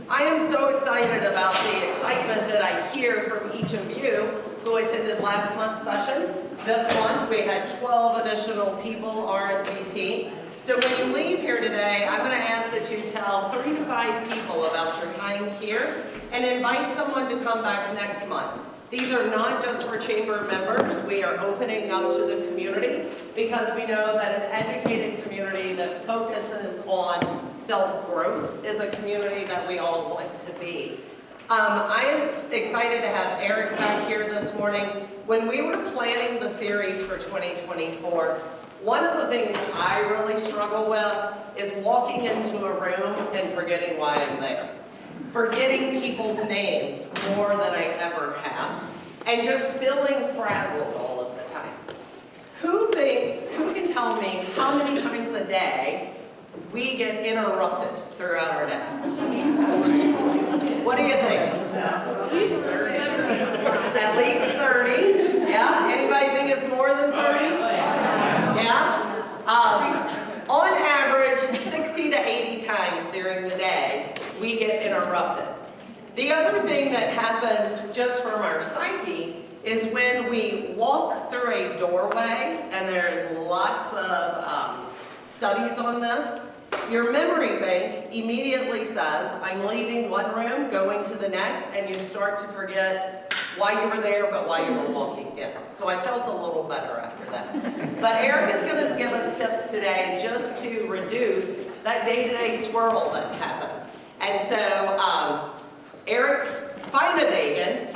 I am so excited about the excitement that I hear from each of you who attended last month's session. This month we had 12 additional people RSVP. So when you leave here today, I'm going to ask that you tell 3 to 5 people about your time here and invite someone to come back next month. These are not just for chamber members. We are opening up to the community because we know that an educated community that focuses on self-growth is a community that we all want to be. I am excited to have Eric back here this morning. When we were planning the series for 2024, one of the things I really struggle with is walking into a room and forgetting why I'm there. Forgetting people's names more than I ever have, and just feeling frazzled all of the time. Who can tell me how many times a day we get interrupted throughout our day? What do you think? At least 30. Yeah? Anybody think it's more than 30? Yeah? On average, 60 to 80 times during the day, we get interrupted. The other thing that happens just from our psyche is when we walk through a doorway, and there's lots of studies on this, your memory bank immediately says, I'm leaving one room, going to the next, and you start to forget why you were there, but why you were walking in. So I felt a little better after that. But Eric is going to give us tips today just to reduce that day-to-day swirl that happens. And so, Eric Feinendegen,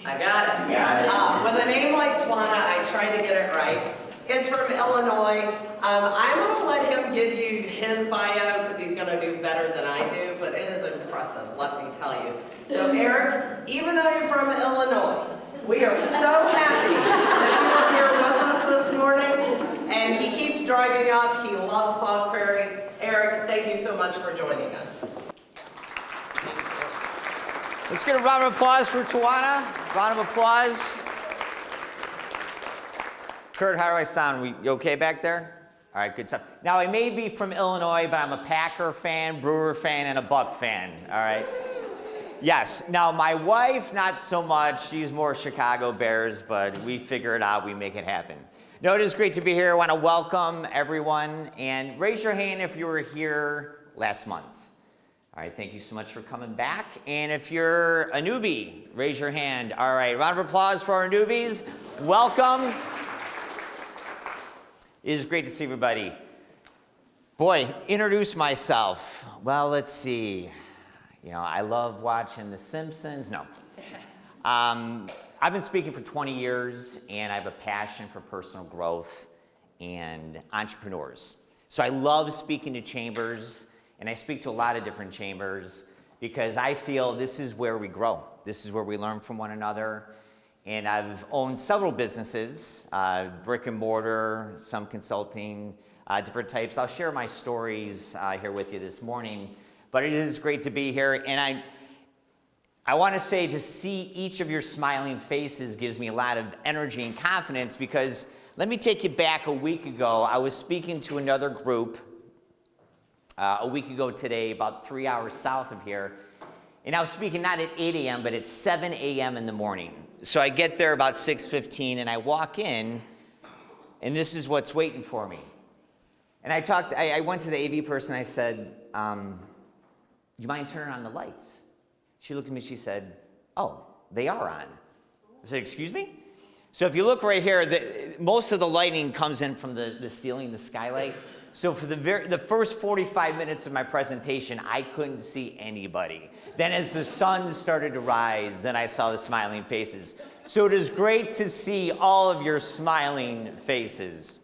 I got it. With a name like Tawana, I tried to get it right. Is from Illinois. I'm going to let him give you his bio because he's going to do better than I do, but it is impressive, let me tell you. So Eric, even though you're from Illinois, we are so happy that you are here with us this morning, and he keeps driving up. He loves South Prairie. Eric, thank you so much for joining us. Let's get a round of applause for Tawana. Round of applause. Kurt, how do I sound? You okay back there? All right, good stuff. Now, I may be from Illinois, but I'm a Packer fan, Brewer fan, and a Buck fan, all right? Yes. Now, my wife, not so much. She's more Chicago Bears, but we figure it out. We make it happen. No, it is great to be here. I want to welcome everyone, and raise your hand if you were here last month. All right, thank you so much for coming back. And if you're a newbie, raise your hand. All right, round of applause for our newbies. Welcome. It is great to see everybody. Boy, introduce myself. Well, let's see. You know, I love watching The Simpsons. No. I've been speaking for 20 years, and I have a passion for personal growth and entrepreneurs. So I love speaking to chambers, and I speak to a lot of different chambers because I feel this is where we grow. This is where we learn from one another. And I've owned several businesses, brick and mortar, some consulting, different types. I'll share my stories here with you this morning, but it is great to be here. And I want to say to see each of your smiling faces gives me a lot of energy and confidence because let me take you back a week ago. I was speaking to another group a week ago today, about 3 hours south of here. And I was speaking not at 8 a.m., but at 7 a.m. in the morning. So I get there about 6:15 and I walk in and this is what's waiting for me. And I went to the AV person, I said, you mind turning on the lights? She looked at me, she said, oh, they are on. I said, excuse me? So if you look right here, most of the lighting comes in from the ceiling, the skylight. So for the first 45 minutes of my presentation, I couldn't see anybody. Then as the sun started to rise, then I saw the smiling faces. So it is great to see all of your smiling faces.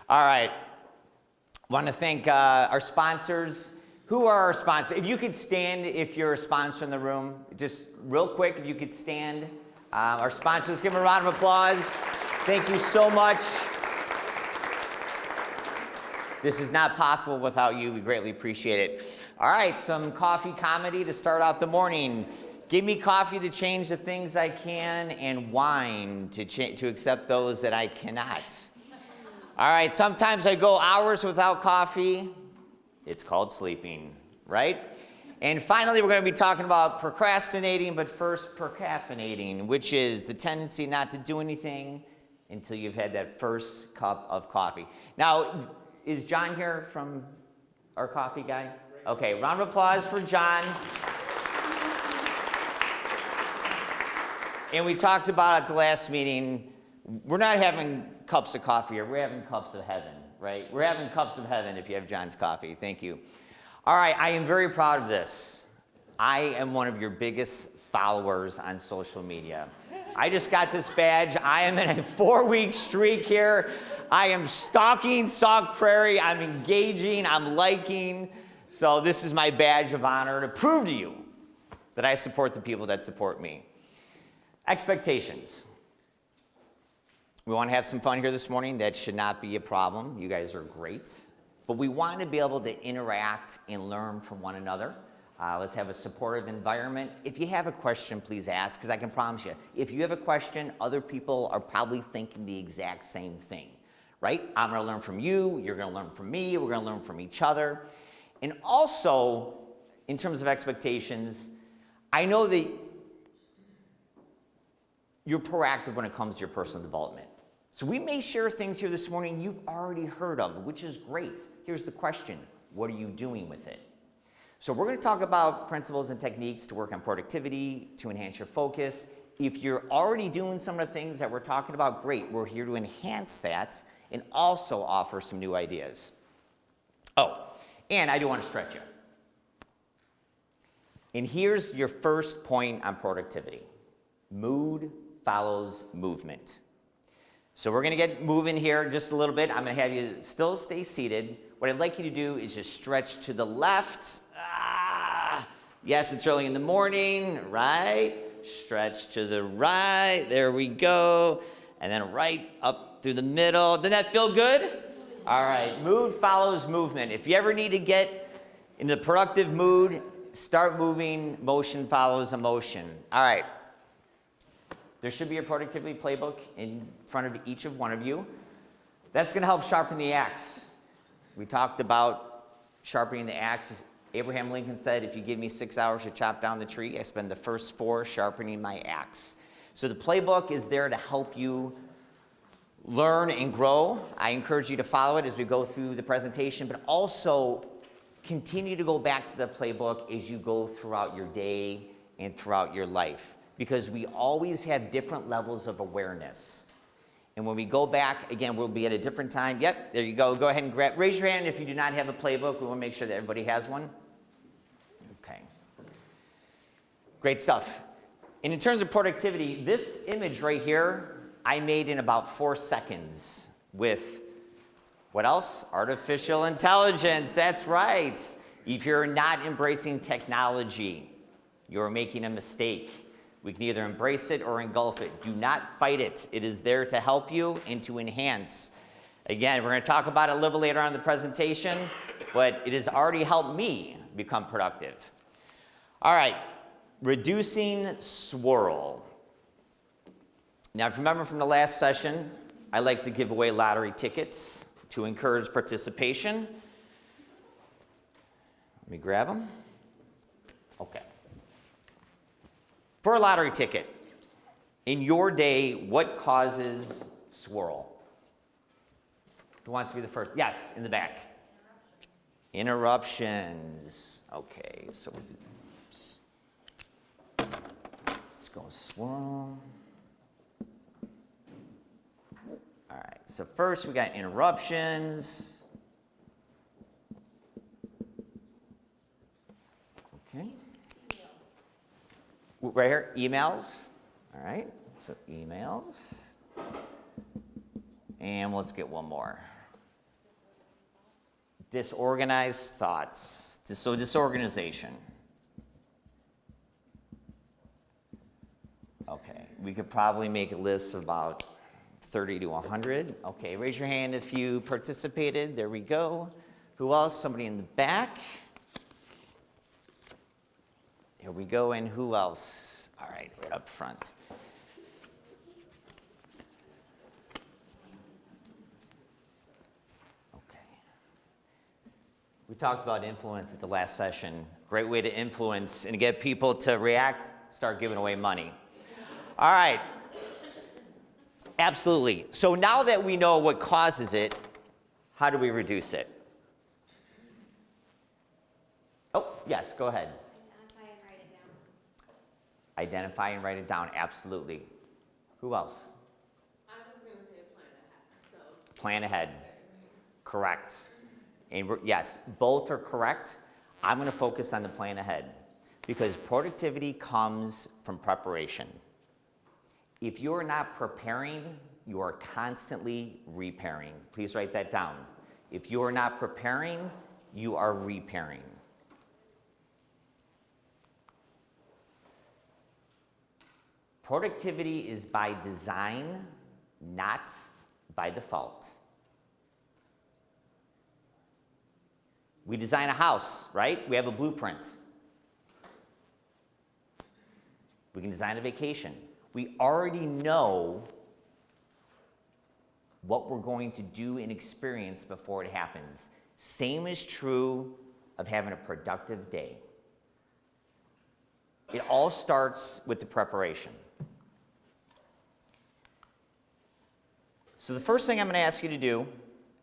All right. I want to thank our sponsors. Who are our sponsors? If you could stand if you're a sponsor in the room. Just real quick, if you could stand. Our sponsors, give them a round of applause. Thank you so much. This is not possible without you. We greatly appreciate it. All right, some coffee comedy to start out the morning. Give me coffee to change the things I can, and wine to accept those that I cannot. All right, sometimes I go hours without coffee. It's called sleeping, right? And finally, we're going to be talking about procrastinating, but first, procrastinating, which is the tendency not to do anything until you've had that first cup of coffee. Now, is John here from our coffee guy? Okay, round of applause for John. And we talked about at the last meeting, we're not having cups of coffee here, we're having cups of heaven, right? We're having cups of heaven if you have John's coffee. Thank you. All right, I am very proud of this. I am one of your biggest followers on social media. I just got this badge. I am in a 4-week streak here. I am stalking Prairie. I'm engaging, I'm liking. So this is my badge of honor to prove to you that I support the people that support me. Expectations. We want to have some fun here this morning. That should not be a problem. You guys are great. But we want to be able to interact and learn from one another. Let's have a supportive environment. If you have a question, please ask, because I can promise you, if you have a question, other people are probably thinking the exact same thing, right? I'm going to learn from you, you're going to learn from me, we're going to learn from each other. And also, in terms of expectations, I know that you're proactive when it comes to your personal development. So we may share things here this morning you've already heard of, which is great. Here's the question: what are you doing with it? So we're going to talk about principles and techniques to work on productivity, to enhance your focus. If you're already doing some of the things that we're talking about, great. We're here to enhance that and also offer some new ideas. Oh, and I do want to stretch you. And here's your first point on productivity. Mood follows movement. So we're going to get moving here just a little bit. I'm going to have you still stay seated. What I'd like you to do is just stretch to the left. Yes, it's early in the morning, right? Stretch to the right. There we go. And then right up through the middle. Doesn't that feel good? All right. Mood follows movement. If you ever need to get in the productive mood, start moving. Motion follows emotion. All right. There should be a productivity playbook in front of each of one of you. That's going to help sharpen the axe. We talked about sharpening the axe. Abraham Lincoln said, if you give me 6 hours to chop down the tree, I spend the first 4 sharpening my axe. So the playbook is there to help you learn and grow. I encourage you to follow it as we go through the presentation, but also continue to go back to the playbook as you go throughout your day and throughout your life, because we always have different levels of awareness. And when we go back, again, we'll be at a different time. Yep, there you go. Go ahead and raise your hand if you do not have a playbook. We want to make sure that everybody has one. Okay. Great stuff. And in terms of productivity, this image right here, I made in about 4 seconds with, what else? Artificial intelligence. That's right. If you're not embracing technology, you're making a mistake. We can either embrace it or engulf it. Do not fight it. It is there to help you and to enhance. Again, we're going to talk about it a little later on in the presentation, but it has already helped me become productive. All right, reducing swirl. Now, if you remember from the last session, I like to give away lottery tickets to encourage participation. Let me grab them. Okay. For a lottery ticket, in your day, what causes swirl? Who wants to be the first? Yes, in the back. Interruptions. Okay, so we'll do this. Let's go swirl. All right, so first we got interruptions. Okay. Right here, emails. All right, so emails. And let's get one more. Disorganized thoughts. So disorganization. Okay, we could probably make a list of about 30 to 100. Okay, raise your hand if you participated. There we go. Who else? Somebody in the back. Here we go, and who else? All right, right up front. Okay. We talked about influence at the last session. Great way to influence and get people to react, start giving away money. All right. Absolutely. So now that we know what causes it, how do we reduce it? Oh, yes, go ahead. Identify and write it down. Identify and write it down, absolutely. Who else? I was going to say plan ahead. So Plan ahead. Correct. And yes, both are correct. I'm going to focus on the plan ahead because productivity comes from preparation. If you're not preparing, you are constantly repairing. Please write that down. If you are not preparing, you are repairing. Productivity is by design, not by default. We design a house, right? We have a blueprint. We can design a vacation. We already know what we're going to do and experience before it happens. Same is true of having a productive day. It all starts with the preparation. So the first thing I'm going to ask you to do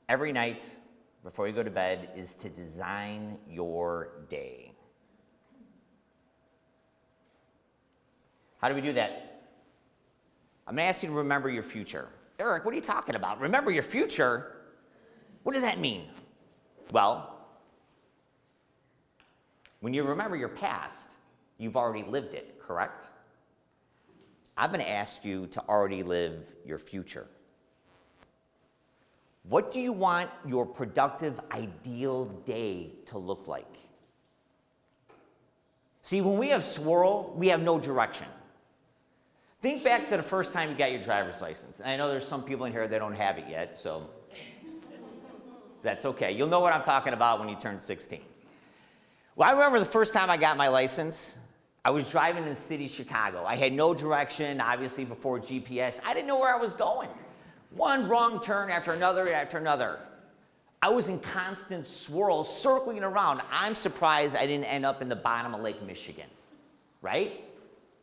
every night before you go to bed is to design your day. How do we do that? I'm going to ask you to remember your future. Eric, what are you talking about? Remember your future? What does that mean? Well, when you remember your past, you've already lived it, correct? I'm going to ask you to already live your future. What do you want your productive, ideal day to look like? See, when we have swirl, we have no direction. Think back to the first time you got your driver's license. And I know there's some people in here that don't have it yet, so that's okay. You'll know what I'm talking about when you turn 16. Well, I remember the first time I got my license. I was driving in the city of Chicago. I had no direction, obviously before GPS. I didn't know where I was going. One wrong turn after another after another. I was in constant swirl, circling around. I'm surprised I didn't end up in the bottom of Lake Michigan, right?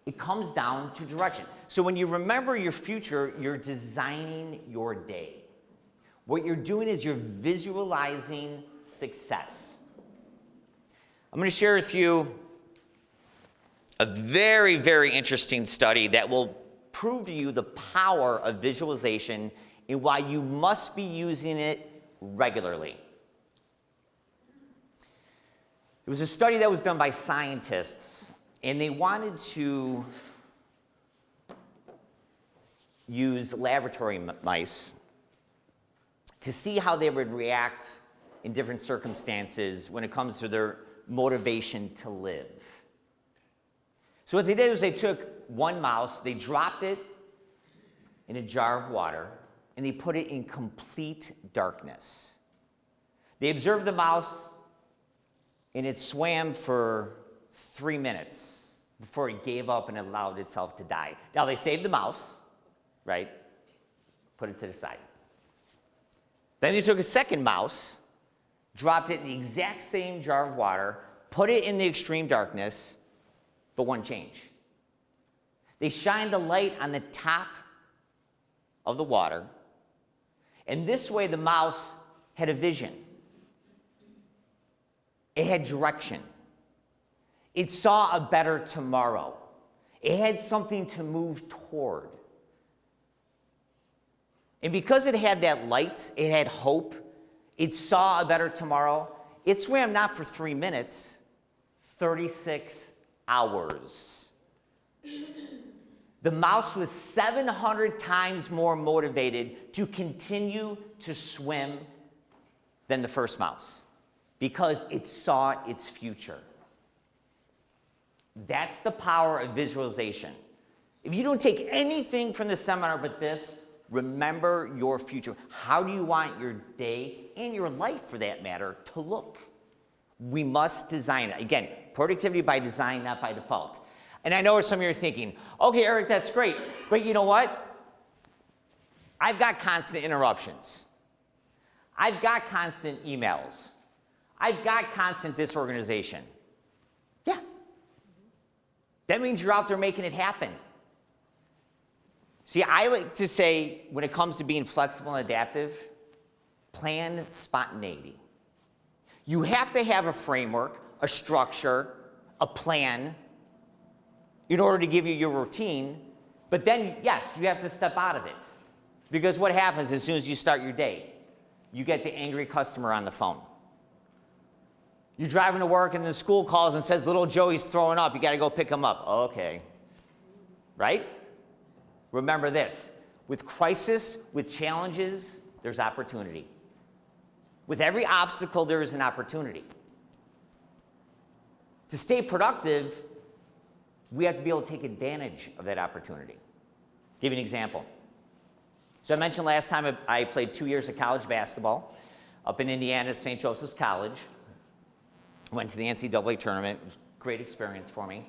It comes down to direction. So when you remember your future, you're designing your day. What you're doing is you're visualizing success. I'm going to share with you a very, very interesting study that will prove to you the power of visualization and why you must be using it regularly. It was a study that was done by scientists, and they wanted to use laboratory mice to see how they would react in different circumstances when it comes to their motivation to live. So what they did was they took one mouse, they dropped it in a jar of water, and they put it in complete darkness. They observed the mouse, and it swam for 3 minutes before it gave up and allowed itself to die. Now, they saved the mouse, right? Put it to the side. Then they took a second mouse, dropped it in the exact same jar of water, put it in the extreme darkness, but one change. They shined the light on the top of the water, and this way the mouse had a vision. It had direction. It saw a better tomorrow. It had something to move toward. And because it had that light, it had hope, it saw a better tomorrow, it swam not for 3 minutes, 36 hours. The mouse was 700 times more motivated to continue to swim than the first mouse because it saw its future. That's the power of visualization. If you don't take anything from the seminar but this, remember your future. How do you want your day and your life, for that matter, to look? We must design it. Again, productivity by design, not by default. And I know what some of you are thinking, okay, Eric, that's great, but you know what? I've got constant interruptions. I've got constant emails. I've got constant disorganization. That means you're out there making it happen. See, I like to say, when it comes to being flexible and adaptive, plan spontaneity. You have to have a framework, a structure, a plan in order to give you your routine, but then, yes, you have to step out of it. Because what happens as soon as you start your day? You get the angry customer on the phone. You're driving to work and the school calls and says, little Joey's throwing up, you gotta go pick him up. Okay, right? Remember this, with crisis, with challenges, there's opportunity. With every obstacle, there is an opportunity. To stay productive, we have to be able to take advantage of that opportunity. Give you an example. So I mentioned last time I played 2 years of college basketball up in Indiana at St. Joseph's College. Went to the NCAA tournament. It was a great experience for me.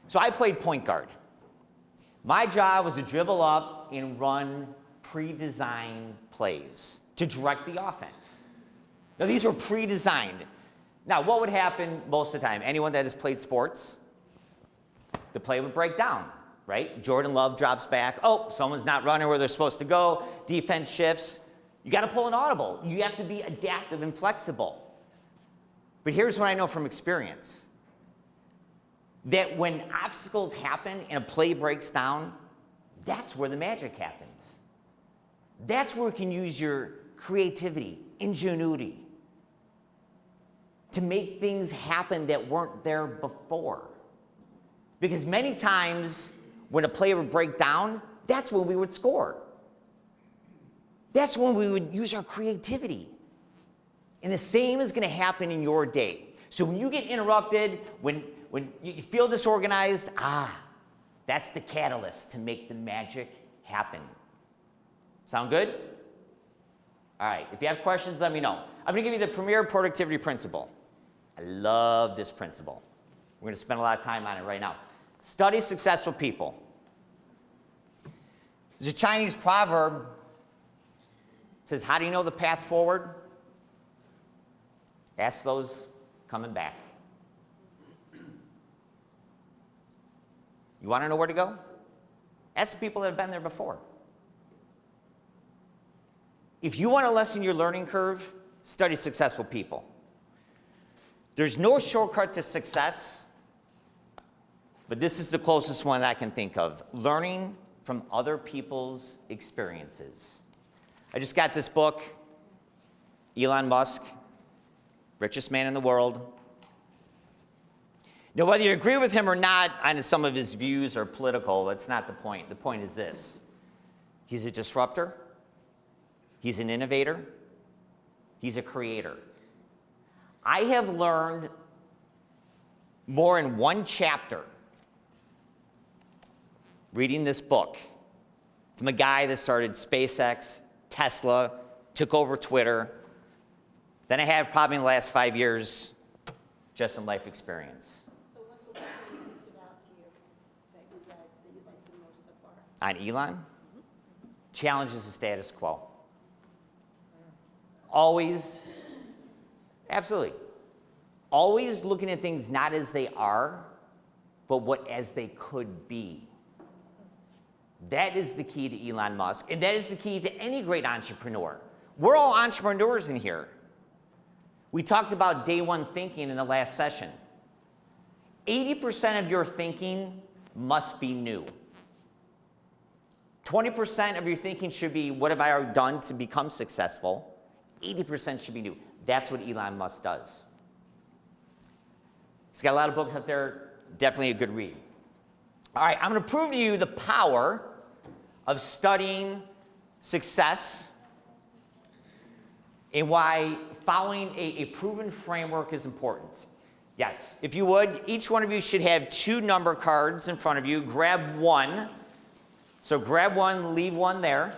So I played point guard. My job was to dribble up and run pre-designed plays to direct the offense. Now, these were pre-designed. Now, what would happen most of the time? Anyone that has played sports, the play would break down, right? Jordan Love drops back. Oh, someone's not running where they're supposed to go. Defense shifts. You got to pull an audible. You have to be adaptive and flexible. But here's what I know from experience. That when obstacles happen and a play breaks down, that's where the magic happens. That's where you can use your creativity, ingenuity, to make things happen that weren't there before. Because many times when a play would break down, that's when we would score. That's when we would use our creativity. And the same is going to happen in your day. So when you get interrupted, when you feel disorganized, that's the catalyst to make the magic happen. Sound good? All right, if you have questions, let me know. I'm going to give you the premier productivity principle. I love this principle. We're going to spend a lot of time on it right now. Study successful people. There's a Chinese proverb. It says, how do you know the path forward? Ask those coming back. You want to know where to go? Ask the people that have been there before. If you want to lessen your learning curve, study successful people. There's no shortcut to success, but this is the closest one I can think of. Learning from other people's experiences. I just got this book, Elon Musk, richest man in the world. Now, whether you agree with him or not on some of his views or political, that's not the point. The point is this. He's a disruptor. He's an innovator. He's a creator. I have learned more in one chapter reading this book from a guy that started SpaceX, Tesla, took over Twitter, than I have probably in the last 5 years just in life experience. So what's the one thing that stood out to you that you read that you liked the most so far? On Elon, challenges the status quo. Always, absolutely. Always looking at things not as they are, but what as they could be. That is the key to Elon Musk, and that is the key to any great entrepreneur. We're all entrepreneurs in here. We talked about day one thinking in the last session. 80% of your thinking must be new. 20% of your thinking should be, what have I already done to become successful? 80% should be new. That's what Elon Musk does. He's got a lot of books out there, definitely a good read. All right, I'm going to prove to you the power of studying success and why following a proven framework is important. Yes, if you would, each one of you should have 2 number cards in front of you. Grab one. So grab one, leave one there.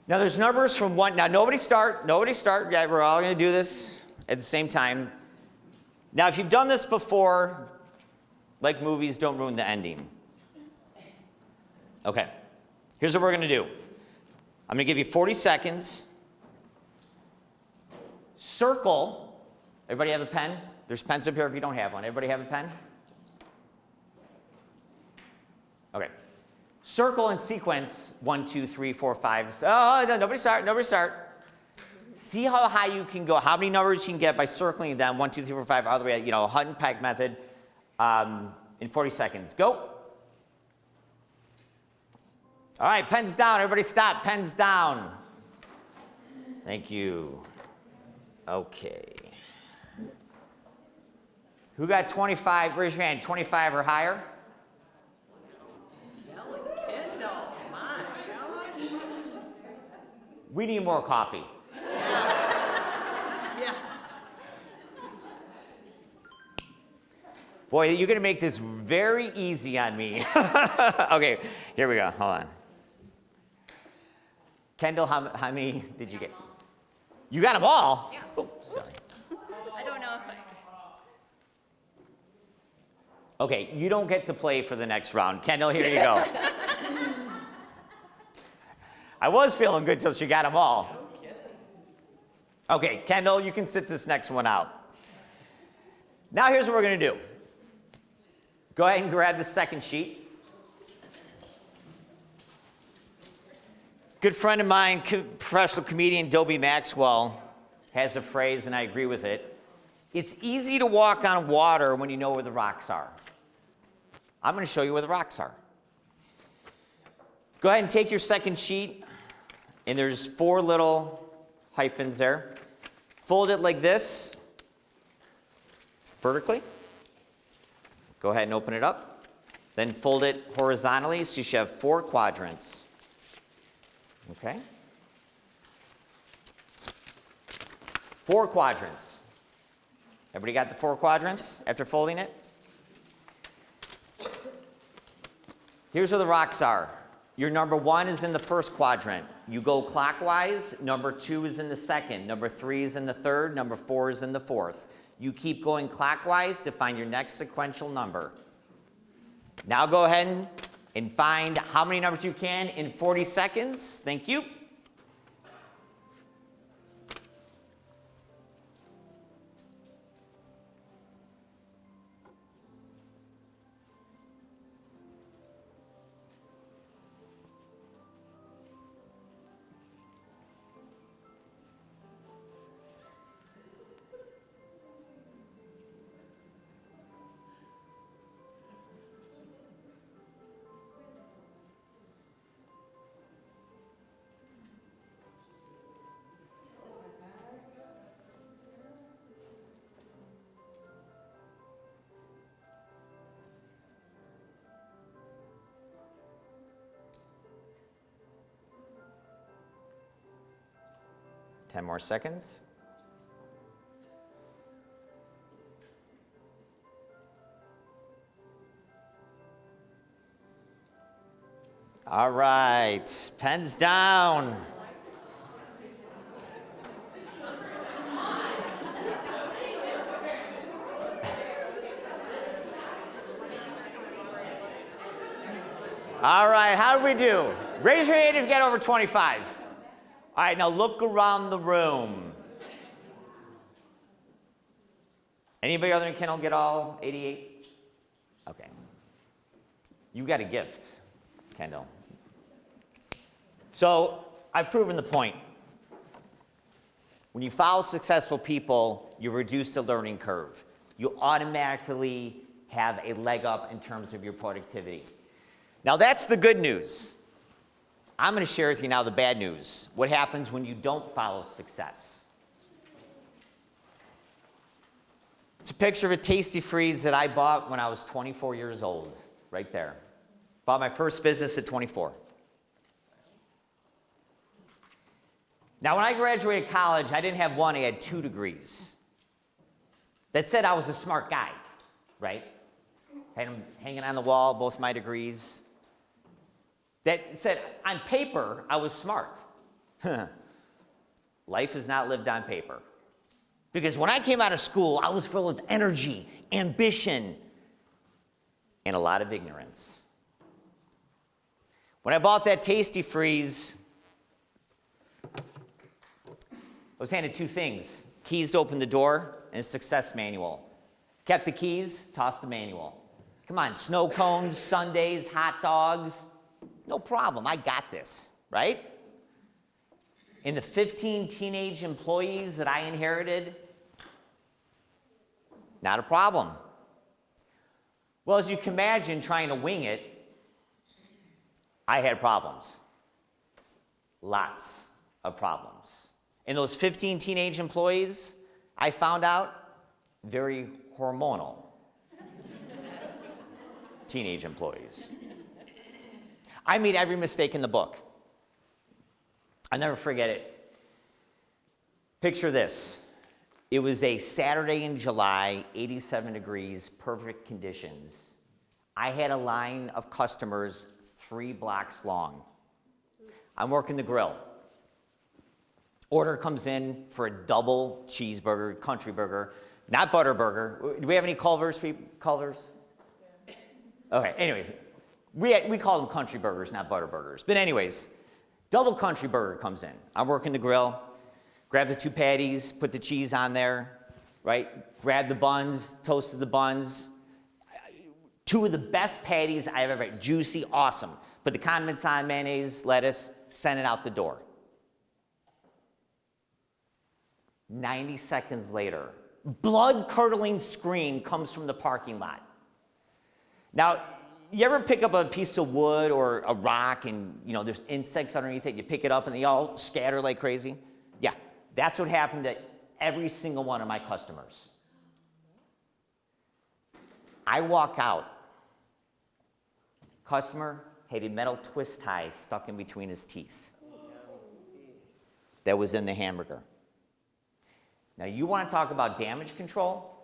Now there's numbers from 1. Now nobody start. Yeah, we're all going to do this at the same time. Now if you've done this before, like movies, don't ruin the ending. Okay, here's what we're going to do. I'm going to give you 40 seconds. Circle Everybody have a pen? There's pens up here if you don't have one. Everybody have a pen? Okay. Circle in sequence, 1, 2, 3, 4, 5. Oh, no, nobody start. See how high you can go, how many numbers you can get by circling them, 1, 2, 3, 4, 5, all the way, Hunt and Peck method, in 40 seconds. Go. All right, pens down. Everybody stop. Pens down. Thank you. Okay. Who got 25? Raise your hand. 25 or higher? Kelly Kendall, my gosh. We need more coffee. Yeah. Boy, you're going to make this very easy on me. Okay, here we go. Hold on. Kendall, how many did you get? You got them all? Yeah. Oh, sorry. I don't know if I... Okay, you don't get to play for the next round. Kendall, here you go. I was feeling good till she got them all. Okay, Kendall, you can sit this next one out. Now here's what we're going to do. Go ahead and grab the second sheet. Good friend of mine, professional comedian Dobie Maxwell, has a phrase, and I agree with it. It's easy to walk on water when you know where the rocks are. I'm going to show you where the rocks are. Go ahead and take your second sheet, and there's 4 little hyphens there. Fold it like this, vertically. Go ahead and open it up. Then fold it horizontally so you should have 4 quadrants. Okay? 4 quadrants. Everybody got the 4 quadrants after folding it? Here's where the rocks are. Your number 1 is in the first quadrant. You go clockwise. Number 2 is in the second. Number 3 is in the third. Number 4 is in the fourth. You keep going clockwise to find your next sequential number. Now go ahead and find how many numbers you can in 40 seconds. Thank you. Ten more seconds. All right, pens down. All right, how did we do? Raise your hand if you get over 25. All right, now look around the room. Anybody other than Kendall get all 88? Okay. You got a gift, Kendall. So I've proven the point. When you follow successful people, you reduce the learning curve. You automatically have a leg up in terms of your productivity. Now that's the good news. I'm going to share with you now the bad news. What happens when you don't follow success? It's a picture of a Tasty Freeze that I bought when I was 24 years old, right there. Bought my first business at 24. Now, when I graduated college, I didn't have 1, I had 2 degrees. That said, I was a smart guy, right? Had them hanging on the wall, both my degrees. That said, on paper, I was smart. Life is not lived on paper. Because when I came out of school, I was full of energy, ambition, and a lot of ignorance. When I bought that Tasty Freeze, I was handed 2 things, keys to open the door, and a success manual. Kept the keys, tossed the manual. Come on, snow cones, sundaes, hot dogs, no problem, I got this, right? And the 15 teenage employees that I inherited, not a problem. Well, as you can imagine, trying to wing it, I had problems. Lots of problems. And those 15 teenage employees, I found out, very hormonal teenage employees. I made every mistake in the book. I'll never forget it. Picture this. It was a Saturday in July, 87 degrees, perfect conditions. I had a line of customers 3 blocks long. I'm working the grill. Order comes in for a double cheeseburger, country burger, not butter burger. Do we have any Culvers people? Culvers? Okay, anyways, we call them country burgers, not butter burgers. But anyways, double country burger comes in. I'm working the grill, grab the 2 patties, put the cheese on there, right? Grab the buns, toasted the buns. 2 of the best patties I've ever had, juicy, awesome. Put the condiments on, mayonnaise, lettuce, send it out the door. 90 seconds later, blood-curdling scream comes from the parking lot. Now, you ever pick up a piece of wood or a rock and, there's insects underneath it, you pick it up and they all scatter like crazy? Yeah, that's what happened to every single one of my customers. I walk out. Customer had a metal twist tie stuck in between his teeth. That was in the hamburger. Now, you want to talk about damage control?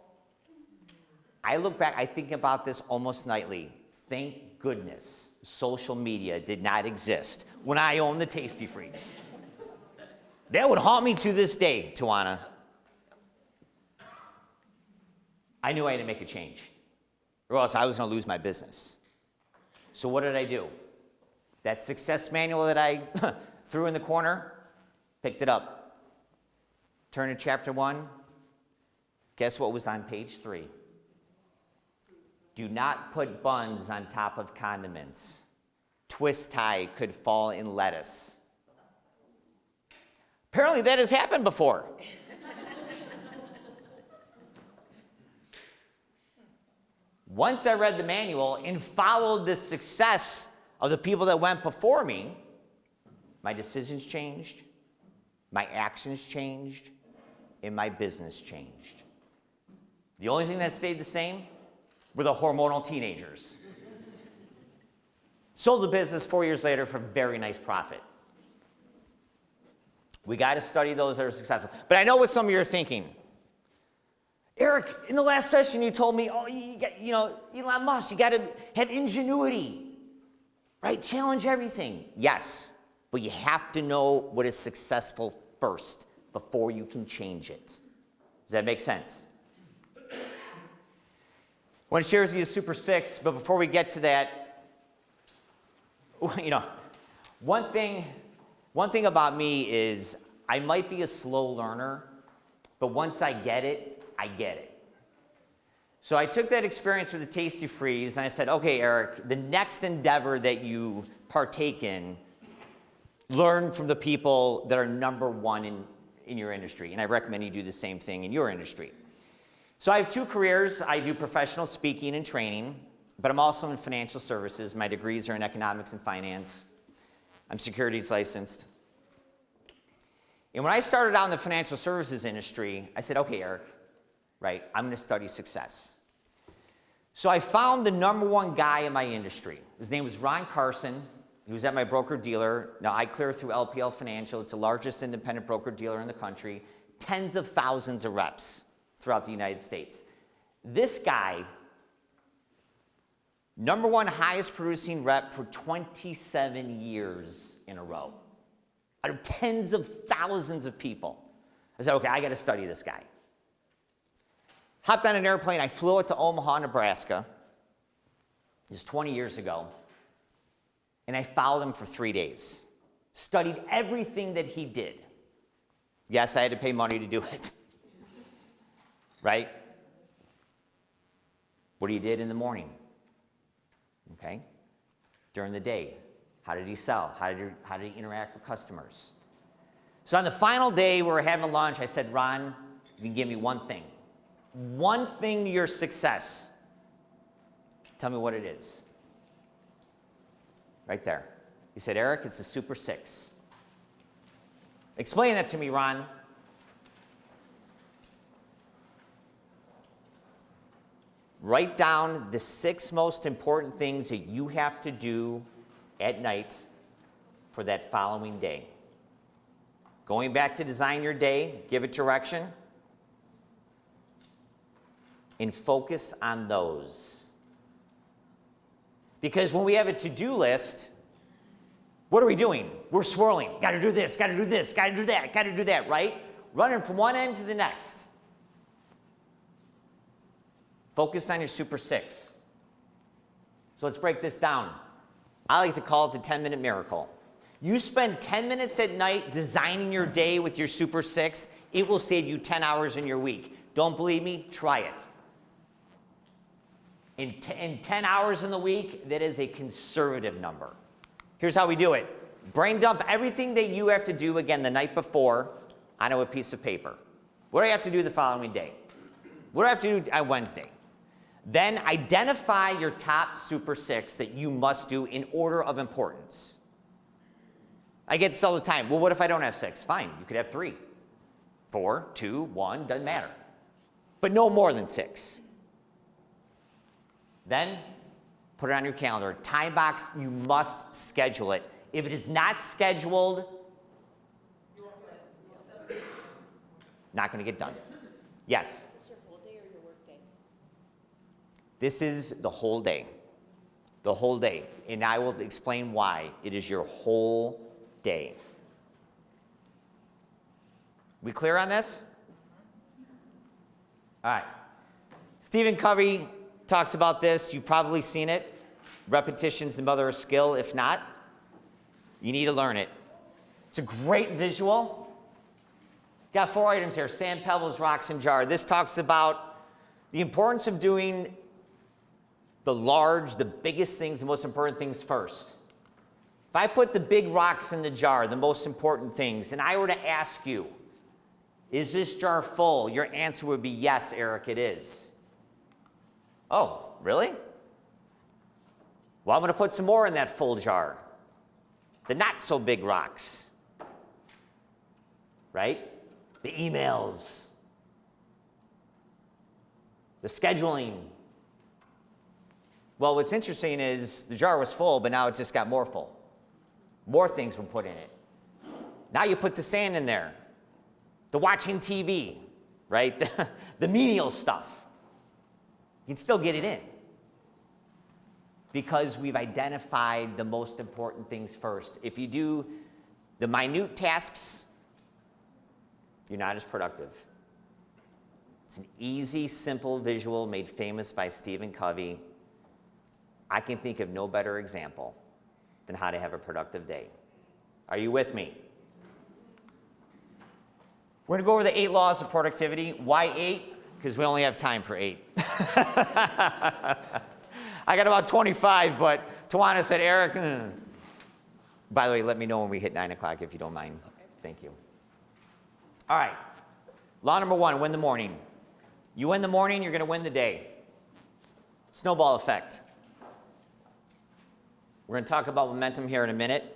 I look back, I think about this almost nightly. Thank goodness social media did not exist when I owned the Tasty Freeze. That would haunt me to this day, Tawana. I knew I had to make a change, or else I was going to lose my business. So what did I do? That success manual that I threw in the corner, picked it up. Turn to chapter 1. Guess what was on page 3? Do not put buns on top of condiments. Twist tie could fall in lettuce. Apparently that has happened before. Once I read the manual and followed the success of the people that went before me, my decisions changed, my actions changed, and my business changed. The only thing that stayed the same were the hormonal teenagers. Sold the business 4 years later for a very nice profit. We got to study those that are successful. But I know what some of you are thinking. Eric, in the last session you told me, Elon Musk, you got to have ingenuity, right? Challenge everything. Yes, but you have to know what is successful first before you can change it. Does that make sense? I want to share with you a Super 6, but before we get to that, one thing about me is I might be a slow learner, but once I get it, I get it. So I took that experience with the Tasty Freeze and I said, okay, Eric, the next endeavor that you partake in, learn from the people that are number one in your industry. And I recommend you do the same thing in your industry. So I have 2 careers. I do professional speaking and training, but I'm also in financial services. My degrees are in economics and finance. I'm securities licensed. And when I started out in the financial services industry, I said, okay, Eric, right, I'm going to study success. So I found the number 1 guy in my industry. His name was Ron Carson. He was at my broker-dealer. Now, I clear through LPL Financial. It's the largest independent broker-dealer in the country. Tens of thousands of reps throughout the United States. This guy, number 1 highest producing rep for 27 years in a row. Out of tens of thousands of people. I said, okay, I got to study this guy. Hopped on an airplane. I flew out to Omaha, Nebraska. This was 20 years ago. And I followed him for 3 days. Studied everything that he did. Yes, I had to pay money to do it. right? What he did in the morning, okay? During the day, how did he sell? How did he interact with customers? So on the final day we were having lunch, I said, Ron, you can give me one thing to your success. Tell me what it is. Right there. He said, Eric, it's the Super 6. Explain that to me, Ron. Write down the 6 most important things that you have to do at night for that following day. Going back to design your day, give it direction, and focus on those. Because when we have a to-do list, what are we doing? We're swirling. Got to do this, got to do this, got to do that, got to do that, right? Running from one end to the next. Focus on your Super 6. So let's break this down. I like to call it the 10-minute miracle. You spend 10 minutes at night designing your day with your Super 6, it will save you 10 hours in your week. Don't believe me? Try it. In 10 hours in the week, that is a conservative number. Here's how we do it. Brain dump everything that you have to do, again, the night before onto a piece of paper. What do I have to do the following day? What do I have to do on Wednesday? Then identify your top Super 6 that you must do in order of importance. I get this all the time. Well, what if I don't have 6? Fine, you could have 3, 4, 2, 1, doesn't matter. But no more than 6. Then put it on your calendar. Time box, you must schedule it. If it is not scheduled, not going to get done. Yes? Is this your whole day or your work day? This is the whole day. The whole day. And I will explain why. It is your whole day. We clear on this? All right. Stephen Covey talks about this. You've probably seen it. Repetition's the mother of skill. If not, you need to learn it. It's a great visual. Got 4 items here: sand, pebbles, rocks, and jar. This talks about the importance of doing the biggest things, the most important things first. If I put the big rocks in the jar, the most important things, and I were to ask you, is this jar full? Your answer would be yes, Eric, it is. Oh, really? Well, I'm going to put some more in that full jar. The not so big rocks. Right? The emails. The scheduling. Well, what's interesting is the jar was full, but now it just got more full. More things were put in it. Now you put the sand in there. The watching TV, right? The menial stuff. You can still get it in. Because we've identified the most important things first. If you do the minute tasks, you're not as productive. It's an easy, simple visual made famous by Stephen Covey. I can think of no better example than how to have a productive day. Are you with me? We're going to go over the 8 laws of productivity. Why 8? Because we only have time for 8. I got about 25, but Tawana said, Eric, By the way, let me know when we hit 9 o'clock if you don't mind. Okay. Thank you. All right. Law number 1, win the morning. You win the morning, you're going to win the day. Snowball effect. We're going to talk about momentum here in a minute.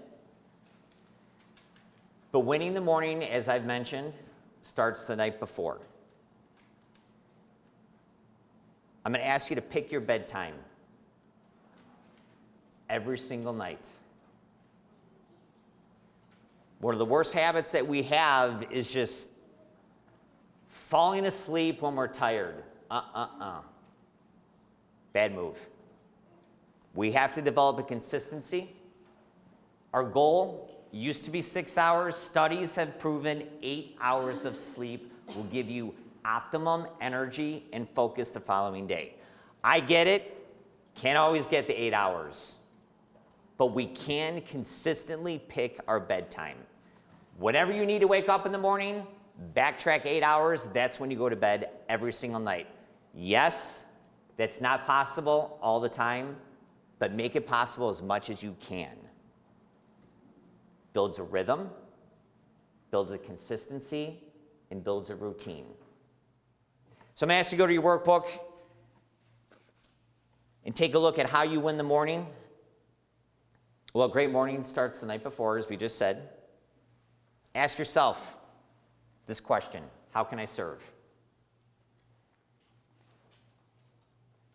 But winning the morning, as I've mentioned, starts the night before. I'm going to ask you to pick your bedtime every single night. One of the worst habits that we have is just falling asleep when we're tired. Bad move. We have to develop a consistency. Our goal used to be 6 hours. Studies have proven 8 hours of sleep will give you optimum energy and focus the following day. I get it. Can't always get the 8 hours. But we can consistently pick our bedtime. Whenever you need to wake up in the morning, Backtrack 8 hours, that's when you go to bed every single night. Yes, that's not possible all the time, but make it possible as much as you can. Builds a rhythm, builds a consistency, and builds a routine. So I'm going to ask you to go to your workbook and take a look at how you win the morning. Well, a great morning starts the night before, as we just said. Ask yourself this question: how can I serve?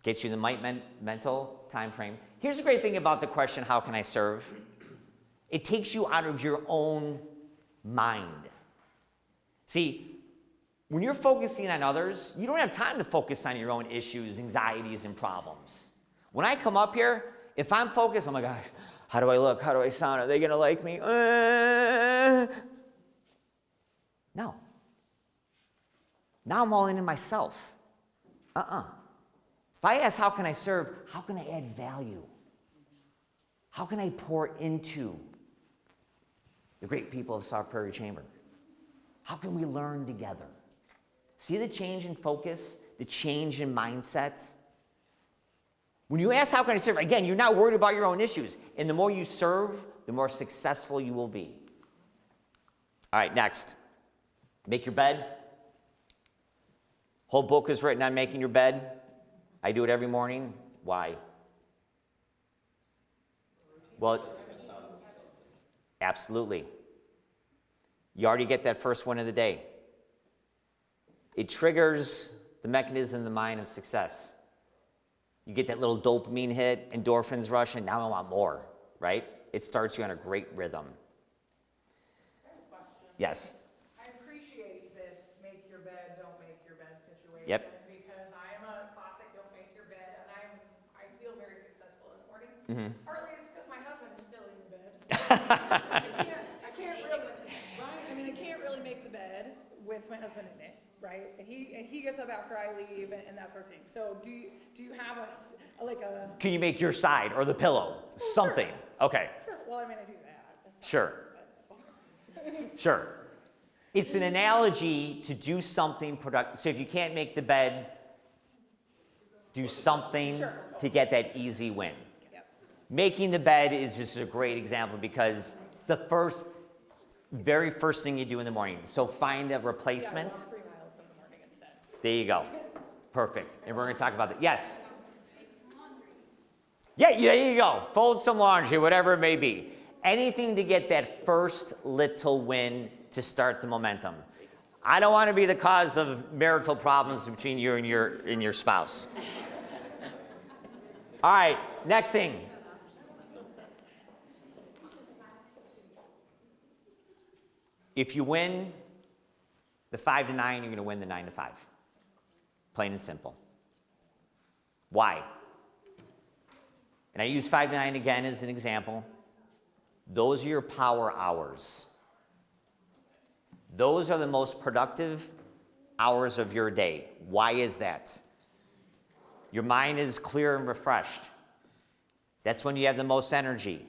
Gets you the mental time frame. Here's the great thing about the question, how can I serve? It takes you out of your own mind. See, when you're focusing on others, you don't have time to focus on your own issues, anxieties, and problems. When I come up here, if I'm focused, oh my gosh, how do I look? How do I sound? Are they going to like me? No. Now I'm all in myself. If I ask, how can I serve? How can I add value? How can I pour into the great people of South Prairie Chamber? How can we learn together? See the change in focus, the change in mindset? When you ask, how can I serve? Again, you're not worried about your own issues. And the more you serve, the more successful you will be. All right, next. Make your bed. Whole book is written on making your bed. I do it every morning. Why? Well, absolutely. You already get that first one of the day. It triggers the mechanism in the mind of success. You get that little dopamine hit, endorphins rush, and now I want more, right? It starts you on a great rhythm. I have a question. Yes. I appreciate this make your bed, don't make your bed situation. Yep. Because I am a classic don't make your bed, and I feel very successful in the morning. Mm-hmm. Partly it's because my husband is still in the bed. I can't really, right? I mean, I can't really make the bed with my husband in it, right? And he gets up after I leave and that sort of thing. So do you have a Can you make your side or the pillow? Something. Sure. Okay. Sure. Well, I mean, I do that. Sure. Sure. It's an analogy to do something productive. So if you can't make the bed, do something Sure. to get that easy win. Yep. Making the bed is just a great example because it's the very first thing you do in the morning. So find a replacement. Yeah, I walk 3 miles in the morning instead. There you go. Perfect. And we're going to talk about that. Yes? Yeah, there you go. Fold some laundry, whatever it may be. Anything to get that first little win to start the momentum. I don't want to be the cause of marital problems between you and your spouse. All right, next thing. If you win the 5 to 9, you're going to win the 9 to 5. Plain and simple. Why? And I use 5 to 9 again as an example. Those are your power hours. Those are the most productive hours of your day. Why is that? Your mind is clear and refreshed. That's when you have the most energy.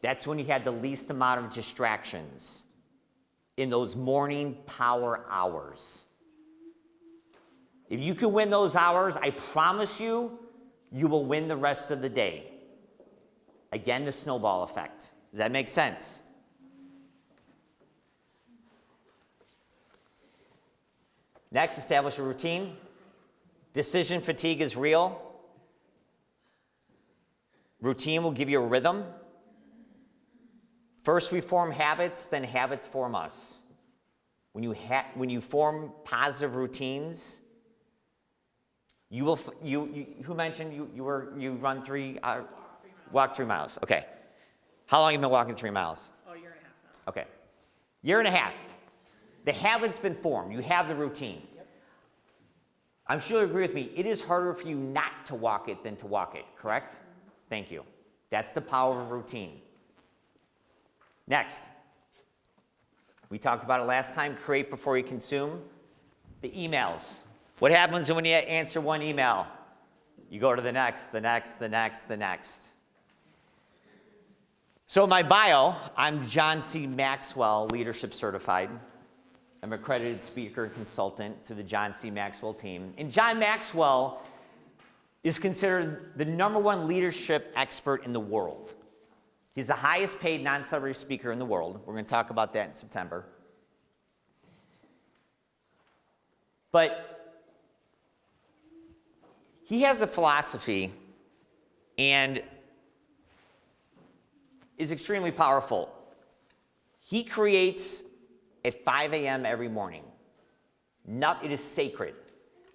That's when you have the least amount of distractions. In those morning power hours. If you can win those hours, I promise you, you will win the rest of the day. Again, the snowball effect. Does that make sense? Next, establish a routine. Decision fatigue is real. Routine will give you a rhythm. First, we form habits, then habits form us. When you form positive routines, you will. Who mentioned you run walk 3 miles? Okay. How long have you been walking 3 miles? Oh, a year and a half now. Okay. Year and a half. The habit's been formed. You have the routine. Yep. I'm sure you agree with me. It is harder for you not to walk it than to walk it, correct? Mm-hmm. Thank you. That's the power of routine. Next. We talked about it last time. Create before you consume. The emails. What happens when you answer one email? You go to the next, the next, the next, the next. So in my bio, I'm John C. Maxwell Leadership Certified. I'm an accredited speaker and consultant to the John C. Maxwell team. And John Maxwell is considered the #1 leadership expert in the world. He's the highest paid non-celebrity speaker in the world. We're going to talk about that in September. But he has a philosophy and is extremely powerful. He creates at 5 a.m. every morning. It is sacred.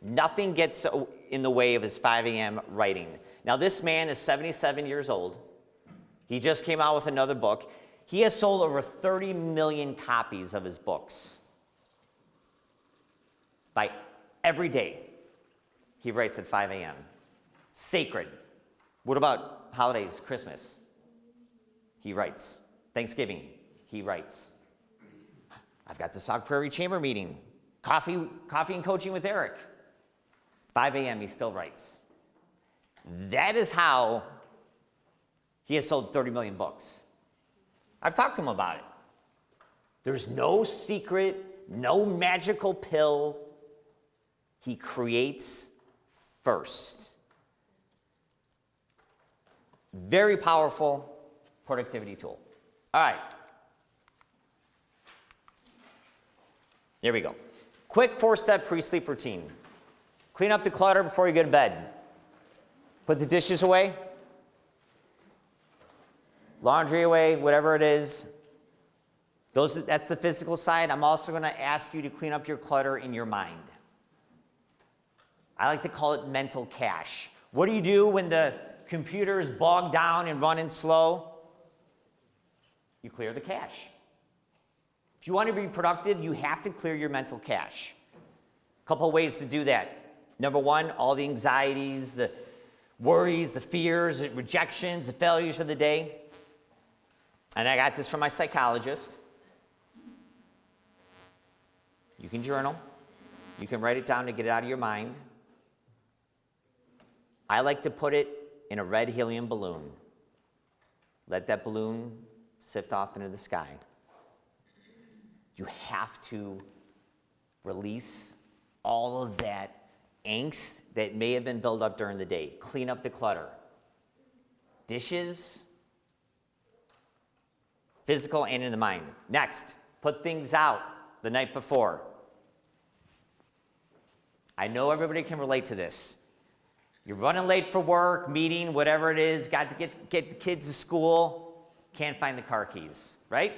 Nothing gets in the way of his 5 a.m. writing. Now, this man is 77 years old. He just came out with another book. He has sold over 30 million copies of his books. By every day, he writes at 5 a.m. Sacred. What about holidays, Christmas? He writes. Thanksgiving, he writes. I've got the Sauk Prairie Chamber meeting. Coffee and coaching with Eric. 5 a.m. he still writes. That is how he has sold 30 million books. I've talked to him about it. There's no secret, no magical pill. He creates first. Very powerful productivity tool. All right. Here we go. Quick 4-step pre-sleep routine. Clean up the clutter before you go to bed. Put the dishes away. Laundry away, whatever it is. That's the physical side. I'm also going to ask you to clean up your clutter in your mind. I like to call it mental cache. What do you do when the computer is bogged down and running slow? You clear the cache. If you want to be productive, you have to clear your mental cache. A couple of ways to do that. Number one, all the anxieties, the worries, the fears, the rejections, the failures of the day. And I got this from my psychologist. You can journal. You can write it down to get it out of your mind. I like to put it in a red helium balloon. Let that balloon sift off into the sky. You have to release all of that angst that may have been built up during the day. Clean up the clutter. Dishes, physical and in the mind. Next, put things out the night before. I know everybody can relate to this. You're running late for work, meeting, whatever it is, got to get the kids to school, can't find the car keys, right?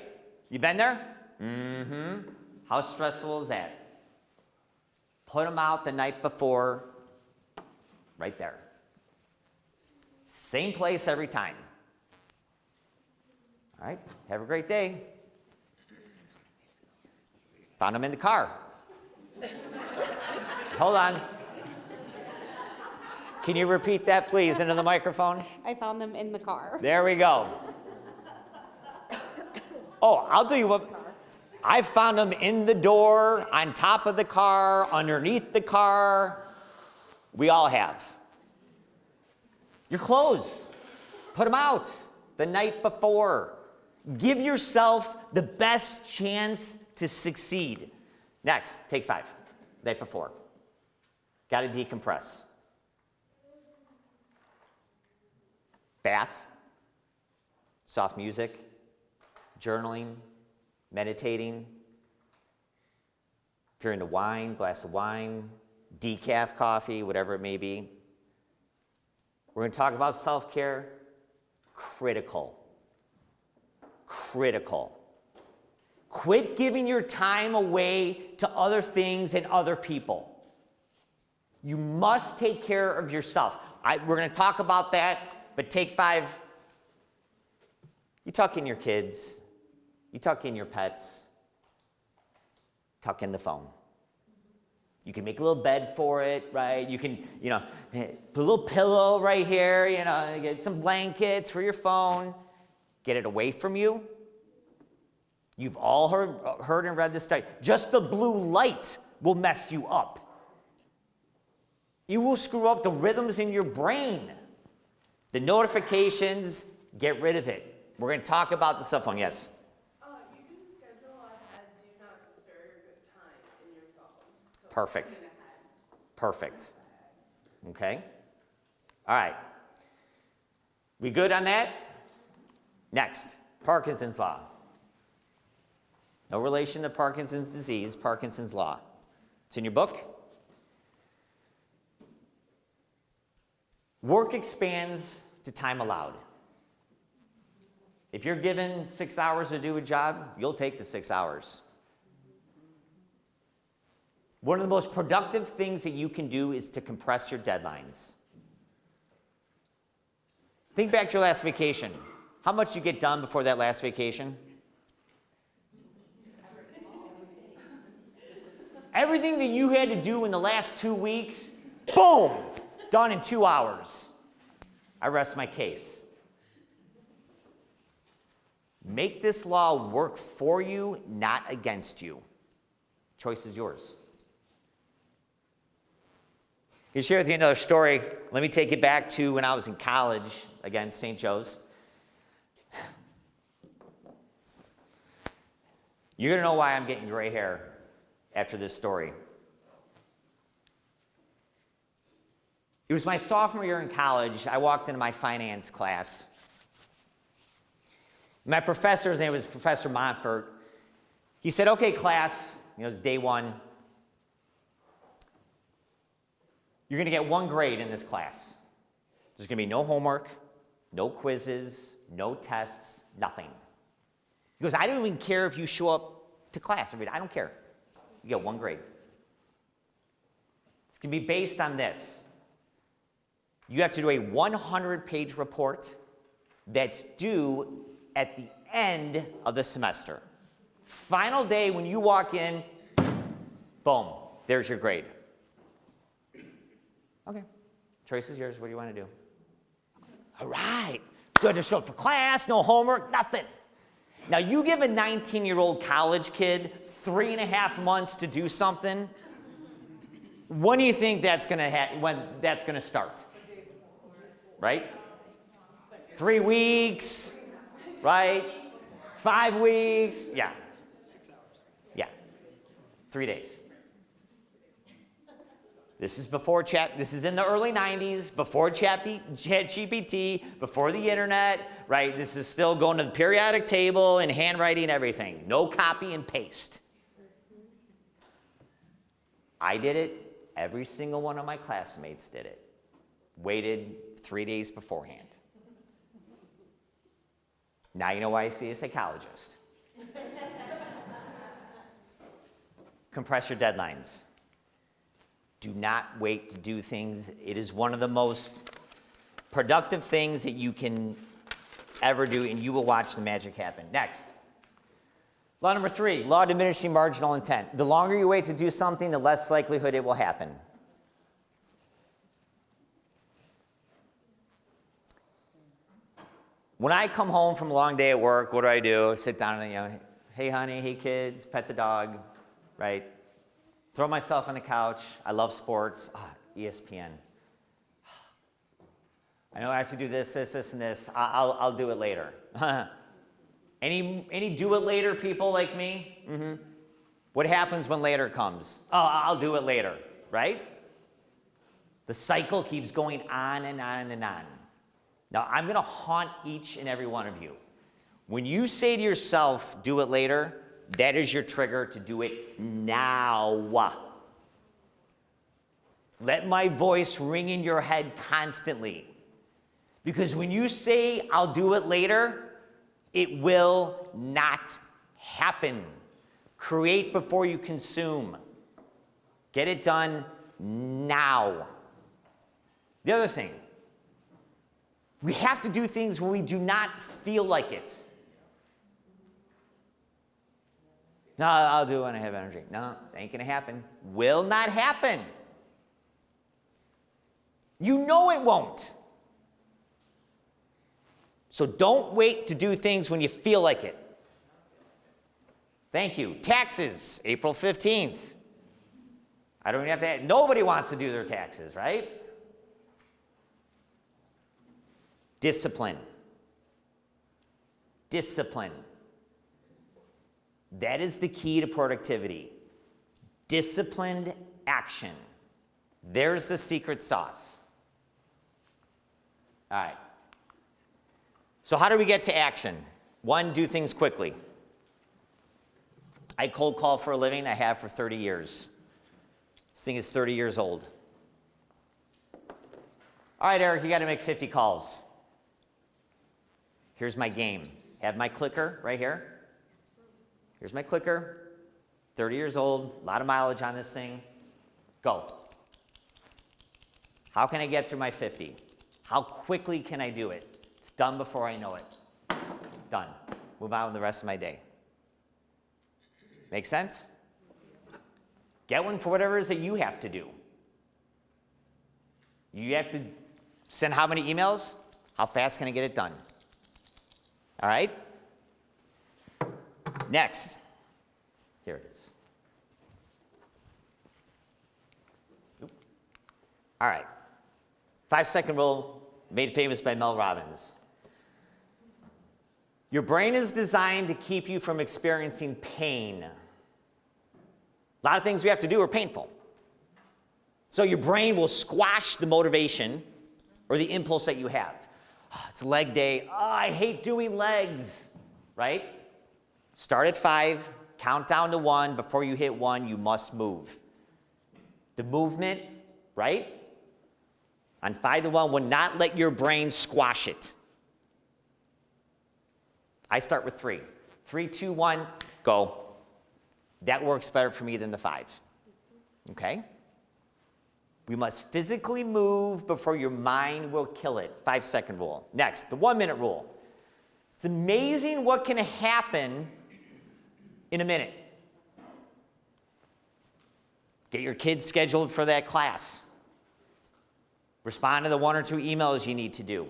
You been there? Mm-hmm. How stressful is that? Put them out the night before, right there. Same place every time. All right, have a great day. Found them in the car. Hold on. Can you repeat that, please, into the microphone? I found them in the car. There we go. Oh, I'll tell you what. I found them in the door, on top of the car, underneath the car. We all have. Your clothes. Put them out the night before. Give yourself the best chance to succeed. Next, take 5. Night before. Got to decompress. Bath, soft music, journaling, meditating. If you're into wine, glass of wine, decaf coffee, whatever it may be. We're going to talk about self-care. Critical. Critical. Quit giving your time away to other things and other people. You must take care of yourself. We're going to talk about that, but take 5. You tuck in your kids. You tuck in your pets. Tuck in the phone. You can make a little bed for it, right? You can, put a little pillow right here, get some blankets for your phone. Get it away from you. You've all heard and read this study. Just the blue light will mess you up. It will screw up the rhythms in your brain. The notifications, get rid of it. We're going to talk about the cell phone, yes? You can schedule ahead do not disturb Perfect. Perfect. Okay? All right. We good on that? Next, Parkinson's law. No relation to Parkinson's disease, Parkinson's law. It's in your book. Work expands to time allowed. If you're given 6 hours to do a job, you'll take the 6 hours. One of the most productive things that you can do is to compress your deadlines. Think back to your last vacation. How much you get done before that last vacation? Everything that you had to do in the last 2 weeks, boom, done in 2 hours. I rest my case. Make this law work for you, not against you. Choice is yours. I'll share with you another story. Let me take it back to when I was in college, again, St. Joe's. You're going to know why I'm getting gray hair after this story. It was my sophomore year in college. I walked into my finance class. My professor's name was Professor Montfort. He said, okay, class, it was day one. You're going to get 1 grade in this class. There's going to be no homework, no quizzes, no tests, nothing. He goes, I don't even care if you show up to class. I don't care. You get 1 grade. It's going to be based on this. You have to do a 100-page report that's due at the end of the semester. Final day, when you walk in, boom, there's your grade. Okay, choice is yours. What do you want to do? All right, good to show up for class, no homework, nothing. Now, you give a 19-year-old college kid 3.5 months to do something, when do you think that's going to start? Right? 3 weeks, right? 5 weeks, yeah. Yeah, 3 days. This is before this is in the early 90s, before ChatGPT, before the internet, right? This is still going to the periodic table and handwriting everything. No copy and paste. I did it. Every single one of my classmates did it. Waited 3 days beforehand. Now you know why I see a psychologist. Compress your deadlines. Do not wait to do things. It is one of the most productive things that you can ever do, and you will watch the magic happen. Next. Law number 3, law of diminishing marginal intent. The longer you wait to do something, the less likelihood it will happen. When I come home from a long day at work, what do? Sit down and, hey honey, hey kids, pet the dog, right? Throw myself on the couch. I love sports. ESPN. I know I have to do this, and this. I'll do it later. Any do it later people like me? Mm-hmm. What happens when later comes? I'll do it later, right? The cycle keeps going on and on and on. Now, I'm going to haunt each and every one of you. When you say to yourself, do it later, that is your trigger to do it now. Let my voice ring in your head constantly. Because when you say, I'll do it later, it will not happen. Create before you consume. Get it done now. The other thing, we have to do things when we do not feel like it. No, I'll do it when I have energy. No, ain't gonna happen. Will not happen. You know it won't. So don't wait to do things when you feel like it. Thank you. Taxes, April 15th. I don't even have to, nobody wants to do their taxes, right? Discipline. Discipline. That is the key to productivity. Disciplined action. There's the secret sauce. All right. So how do we get to action? One, do things quickly. I cold call for a living. I have for 30 years. This thing is 30 years old. All right, Eric, you got to make 50 calls. Here's my game. Have my clicker right here. Here's my clicker. 30 years old, a lot of mileage on this thing. Go. How can I get through my 50? How quickly can I do it? It's done before I know it. Done. Move on with the rest of my day. Make sense? Get one for whatever it is that you have to do. You have to send how many emails? How fast can I get it done? All right? Next. Here it is. Oop. All right. 5-second rule, made famous by Mel Robbins. Your brain is designed to keep you from experiencing pain. A lot of things we have to do are painful. So your brain will squash the motivation or the impulse that you have. Oh, it's leg day. Oh, I hate doing legs, right? Start at 5, count down to 1. Before you hit 1, you must move. The movement, right? On 5 to 1 will not let your brain squash it. I start with 3. 3, 2, 1, go. That works better for me than the 5. Okay? We must physically move before your mind will kill it. 5-second rule. Next, the 1-minute rule. It's amazing what can happen in a minute. Get your kids scheduled for that class. Respond to the 1 or 2 emails you need to do.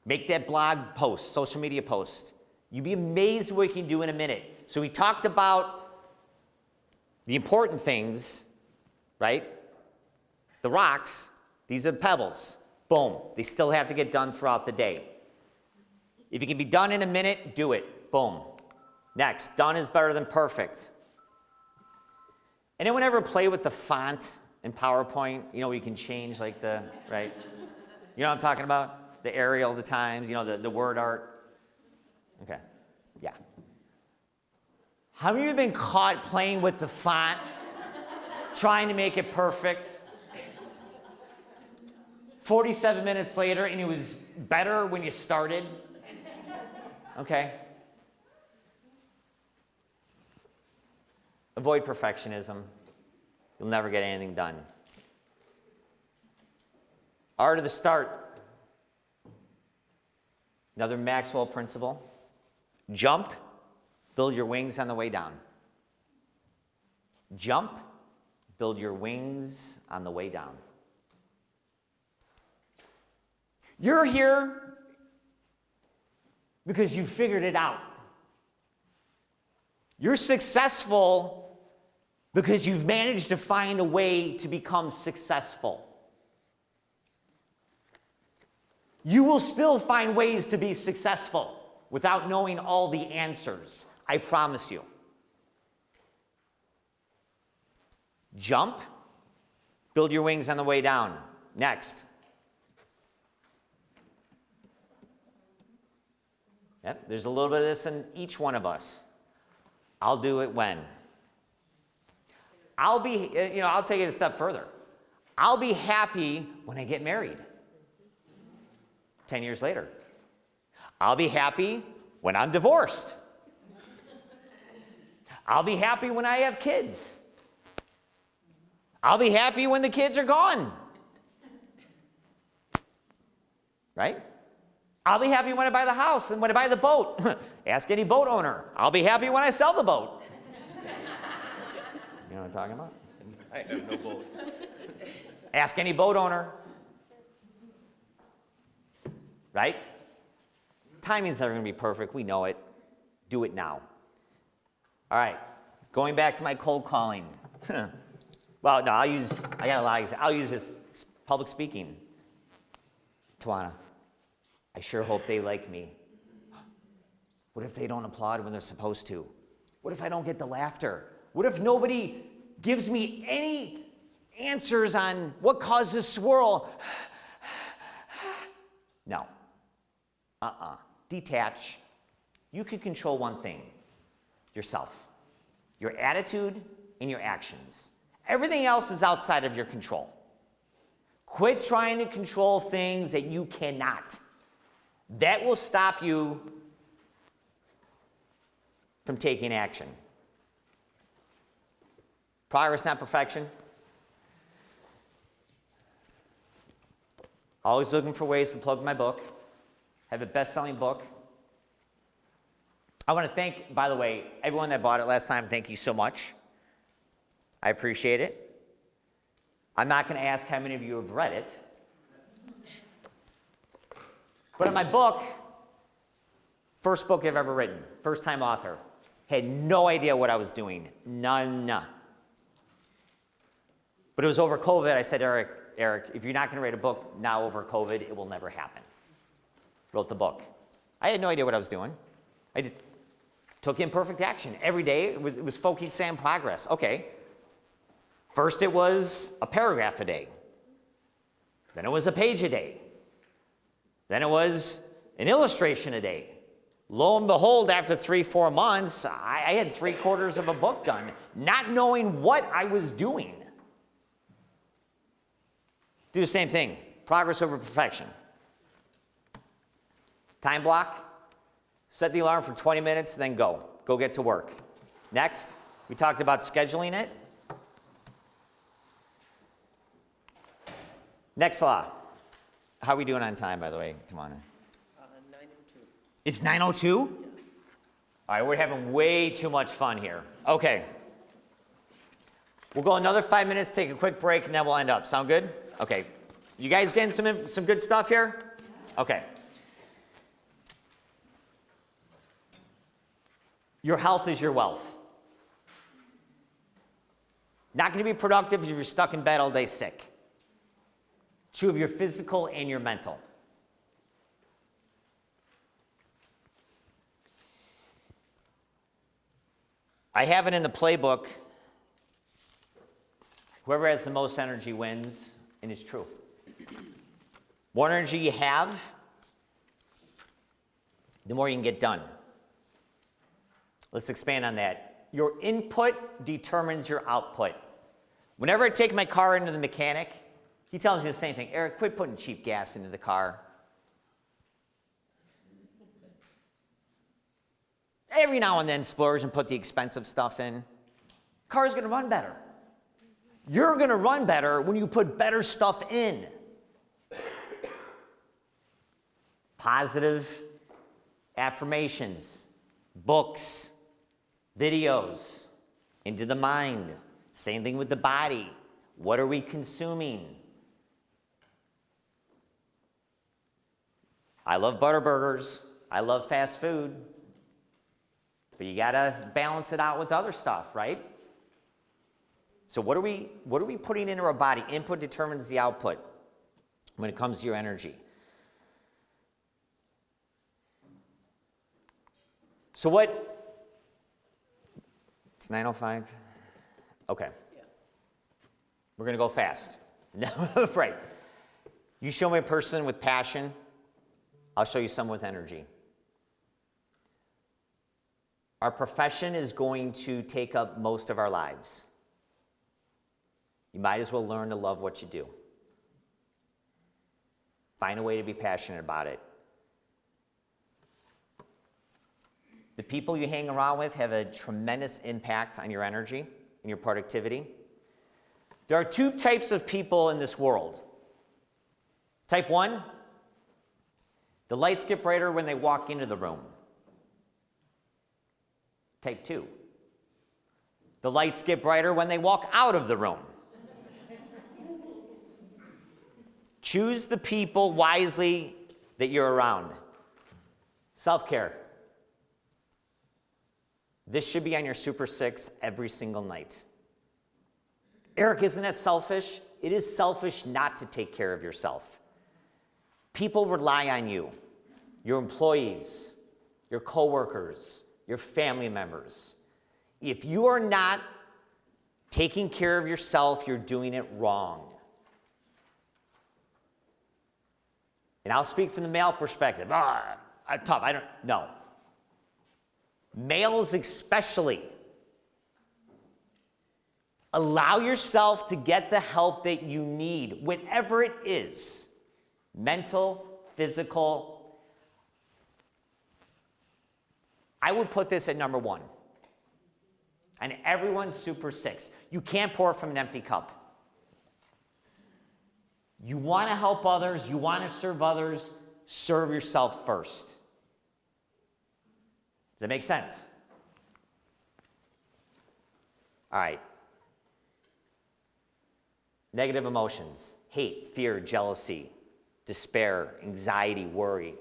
Make that blog post, social media post. You'd be amazed what you can do in a minute. So we talked about the important things, right? The rocks, these are the pebbles. Boom. They still have to get done throughout the day. If it can be done in a minute, do it. Boom. Next, done is better than perfect. Anyone ever play with the font in PowerPoint? You know, where you can change like the, right? You know what I'm talking about? The Arial, the Times, you know, the word art. Okay, yeah. How many of you have been caught playing with the font, trying to make it perfect? 47 minutes later, and it was better when you started? Okay. Avoid perfectionism. You'll never get anything done. Art of the start. Another Maxwell principle. Jump, build your wings on the way down. Jump, build your wings on the way down. You're here because you figured it out. You're successful because you've managed to find a way to become successful. You will still find ways to be successful without knowing all the answers. I promise you. Jump, build your wings on the way down. Next. Yep, there's a little bit of this in each one of us. I'll do it when. I'll take it a step further. I'll be happy when I get married. 10 years later. I'll be happy when I'm divorced. I'll be happy when I have kids. I'll be happy when the kids are gone. Right? I'll be happy when I buy the house and when I buy the boat. Ask any boat owner. I'll be happy when I sell the boat. You know what I'm talking about? I have no boat. Ask any boat owner. Right? Timing's never going to be perfect. We know it. Do it now. All right. Going back to my cold calling. Well, no, I got a lot of examples. I'll use this public speaking. Tawana, I sure hope they like me. What if they don't applaud when they're supposed to? What if I don't get the laughter? What if nobody gives me any answers on what causes swirl? No. Detach. You can control one thing, yourself, your attitude and your actions. Everything else is outside of your control. Quit trying to control things that you cannot. That will stop you from taking action. Progress, not perfection. Always looking for ways to plug my book. Have a best-selling book. I want to thank, by the way, everyone that bought it last time. Thank you so much. I appreciate it. I'm not going to ask how many of you have read it. But in my book, first book I've ever written, first-time author, had no idea what I was doing. None. But it was over COVID. I said, Eric, if you're not going to write a book now over COVID, it will never happen. Wrote the book. I had no idea what I was doing. I just took imperfect action. Every day, it was focused on progress. Okay. First, it was a paragraph a day. Then it was a page a day. Then it was an illustration a day. Lo and behold, after 3-4 months, I had 3/4 of a book done, not knowing what I was doing. Do the same thing. Progress over perfection. Time block. Set the alarm for 20 minutes, then go. Go get to work. Next, we talked about scheduling it. Next law. How are we doing on time, by the way, Tamana? 9:02. It's 9:02? All right, we're having way too much fun here. Okay. We'll go another 5 minutes, take a quick break, and then we'll end up. Sound good? Okay. You guys getting some good stuff here? Okay. Your health is your wealth. Not going to be productive if you're stuck in bed all day sick. True of your physical and your mental. I have it in the playbook. Whoever has the most energy wins, and it's true. More energy you have, the more you can get done. Let's expand on that. Your input determines your output. Whenever I take my car into the mechanic, he tells me the same thing. Eric, quit putting cheap gas into the car. Every now and then splurge and put the expensive stuff in. Car's going to run better. You're going to run better when you put better stuff in. Positive affirmations, books, videos, into the mind. Same thing with the body. What are we consuming? I love Butterburgers. I love fast food. But you got to balance it out with other stuff, right? So what are we putting into our body? Input determines the output when it comes to your energy. So what? It's 9:05? Okay. Yes. We're going to go fast. No, right. You show me a person with passion, I'll show you someone with energy. Our profession is going to take up most of our lives. You might as well learn to love what you do. Find a way to be passionate about it. The people you hang around with have a tremendous impact on your energy and your productivity. There are two types of people in this world. Type 1, the lights get brighter when they walk into the room. Type 2, the lights get brighter when they walk out of the room. Choose the people wisely that you're around. Self-care. This should be on your Super 6 every single night. Eric, isn't that selfish? It is selfish not to take care of yourself. People rely on you, your employees, your coworkers, your family members. If you are not taking care of yourself, you're doing it wrong. And I'll speak from the male perspective. I'm tough. I don't know. Males especially. Allow yourself to get the help that you need, whatever it is. Mental, physical. I would put this at number 1. And everyone's super 6. You can't pour from an empty cup. You want to help others, you want to serve others, serve yourself first. Does that make sense? All right. Negative emotions: hate, fear, jealousy, despair, anxiety, worry.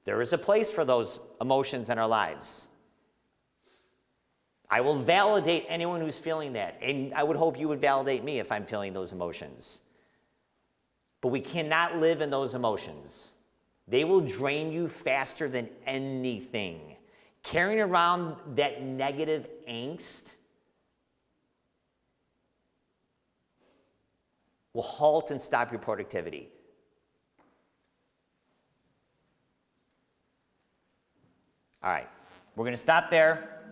There is a place for those emotions in our lives. I will validate anyone who's feeling that, and I would hope you would validate me if I'm feeling those emotions. But we cannot live in those emotions. They will drain you faster than anything. Carrying around that negative angst will halt and stop your productivity. All right, we're going to stop there.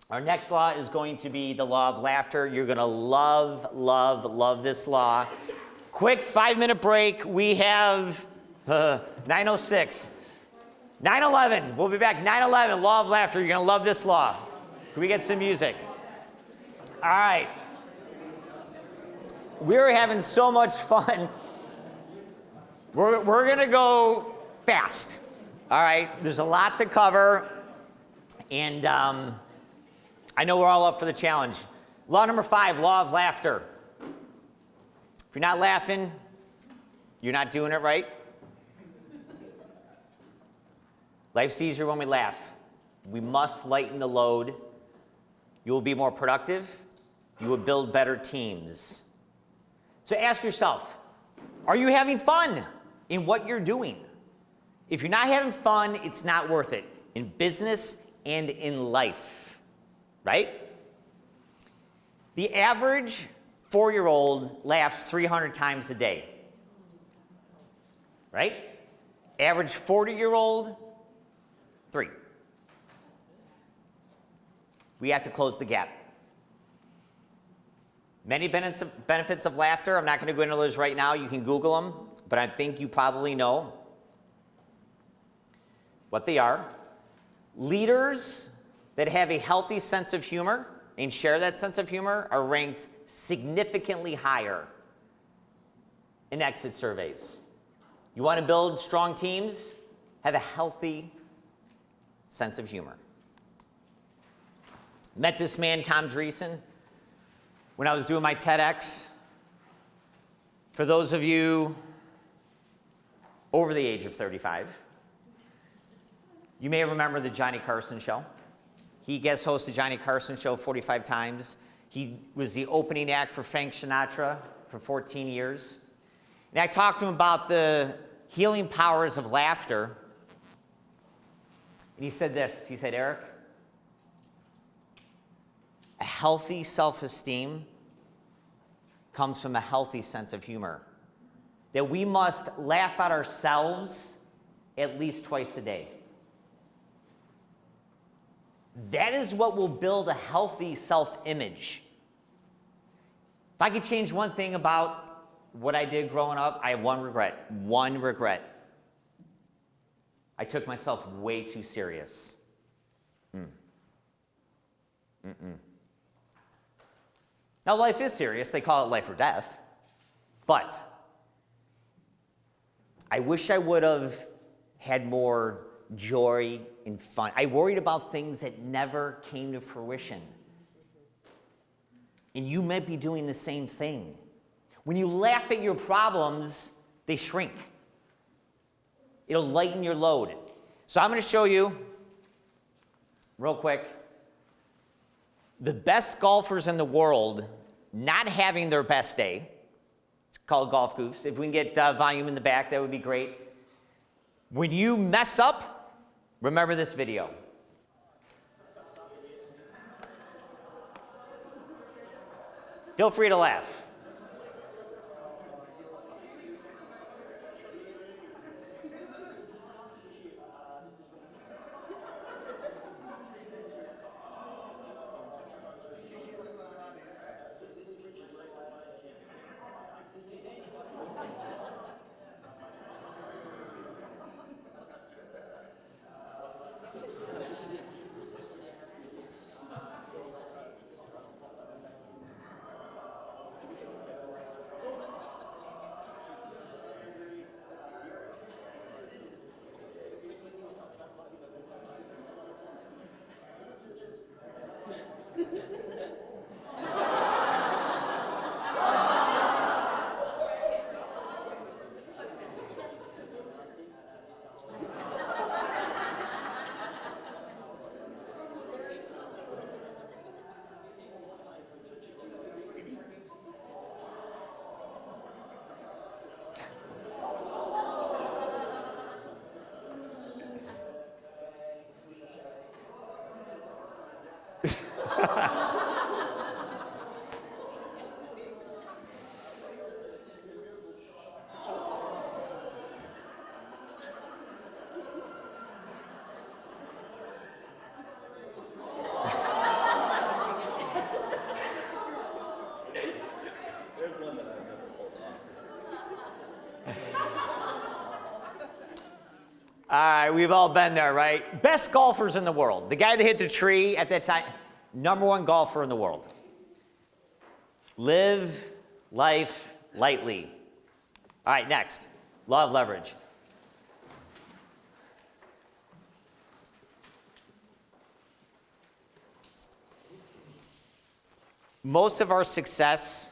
Our next law is going to be the law of laughter. You're going to love, love, love this law. Quick 5-minute break. We have 9:06. 9:11. We'll be back. 9:11. Law of laughter. You're going to love this law. Can we get some music? All right. We're having so much fun. We're going to go fast. All right. There's a lot to cover. And I know we're all up for the challenge. Law number 5, law of laughter. If you're not laughing, you're not doing it right. Life's easier when we laugh. We must lighten the load. You will be more productive. You will build better teams. So ask yourself, are you having fun in what you're doing? If you're not having fun, it's not worth it in business and in life, right? The average 4-year-old laughs 300 times a day, right? Average 40-year-old, 3. We have to close the gap. Many benefits of laughter. I'm not going to go into those right now. You can Google them, but I think you probably know what they are. Leaders that have a healthy sense of humor and share that sense of humor are ranked significantly higher in exit surveys. You want to build strong teams? Have a healthy sense of humor. Met this man, Tom Dreesen, when I was doing my TEDx. For those of you over the age of 35, you may remember the Johnny Carson show. He guest hosted Johnny Carson show 45 times. He was the opening act for Frank Sinatra for 14 years. And I talked to him about the healing powers of laughter. And he said this. He said, Eric, a healthy self-esteem comes from a healthy sense of humor. That we must laugh at ourselves at least twice a day. That is what will build a healthy self-image. If I could change one thing about what I did growing up, I have one regret. One regret. I took myself way too serious. Now, life is serious. They call it life or death. But I wish I would have had more joy and fun. I worried about things that never came to fruition. And you might be doing the same thing. When you laugh at your problems, they shrink. It'll lighten your load. So I'm going to show you, real quick, the best golfers in the world not having their best day. It's called golf goofs. If we can get volume in the back, that would be great. When you mess up, remember this video. Feel free to laugh. All right, we've all been there, right? Best golfers in the world. The guy that hit the tree at that time, #1 golfer in the world. Live life lightly. All right, next. Law of leverage. Most of our success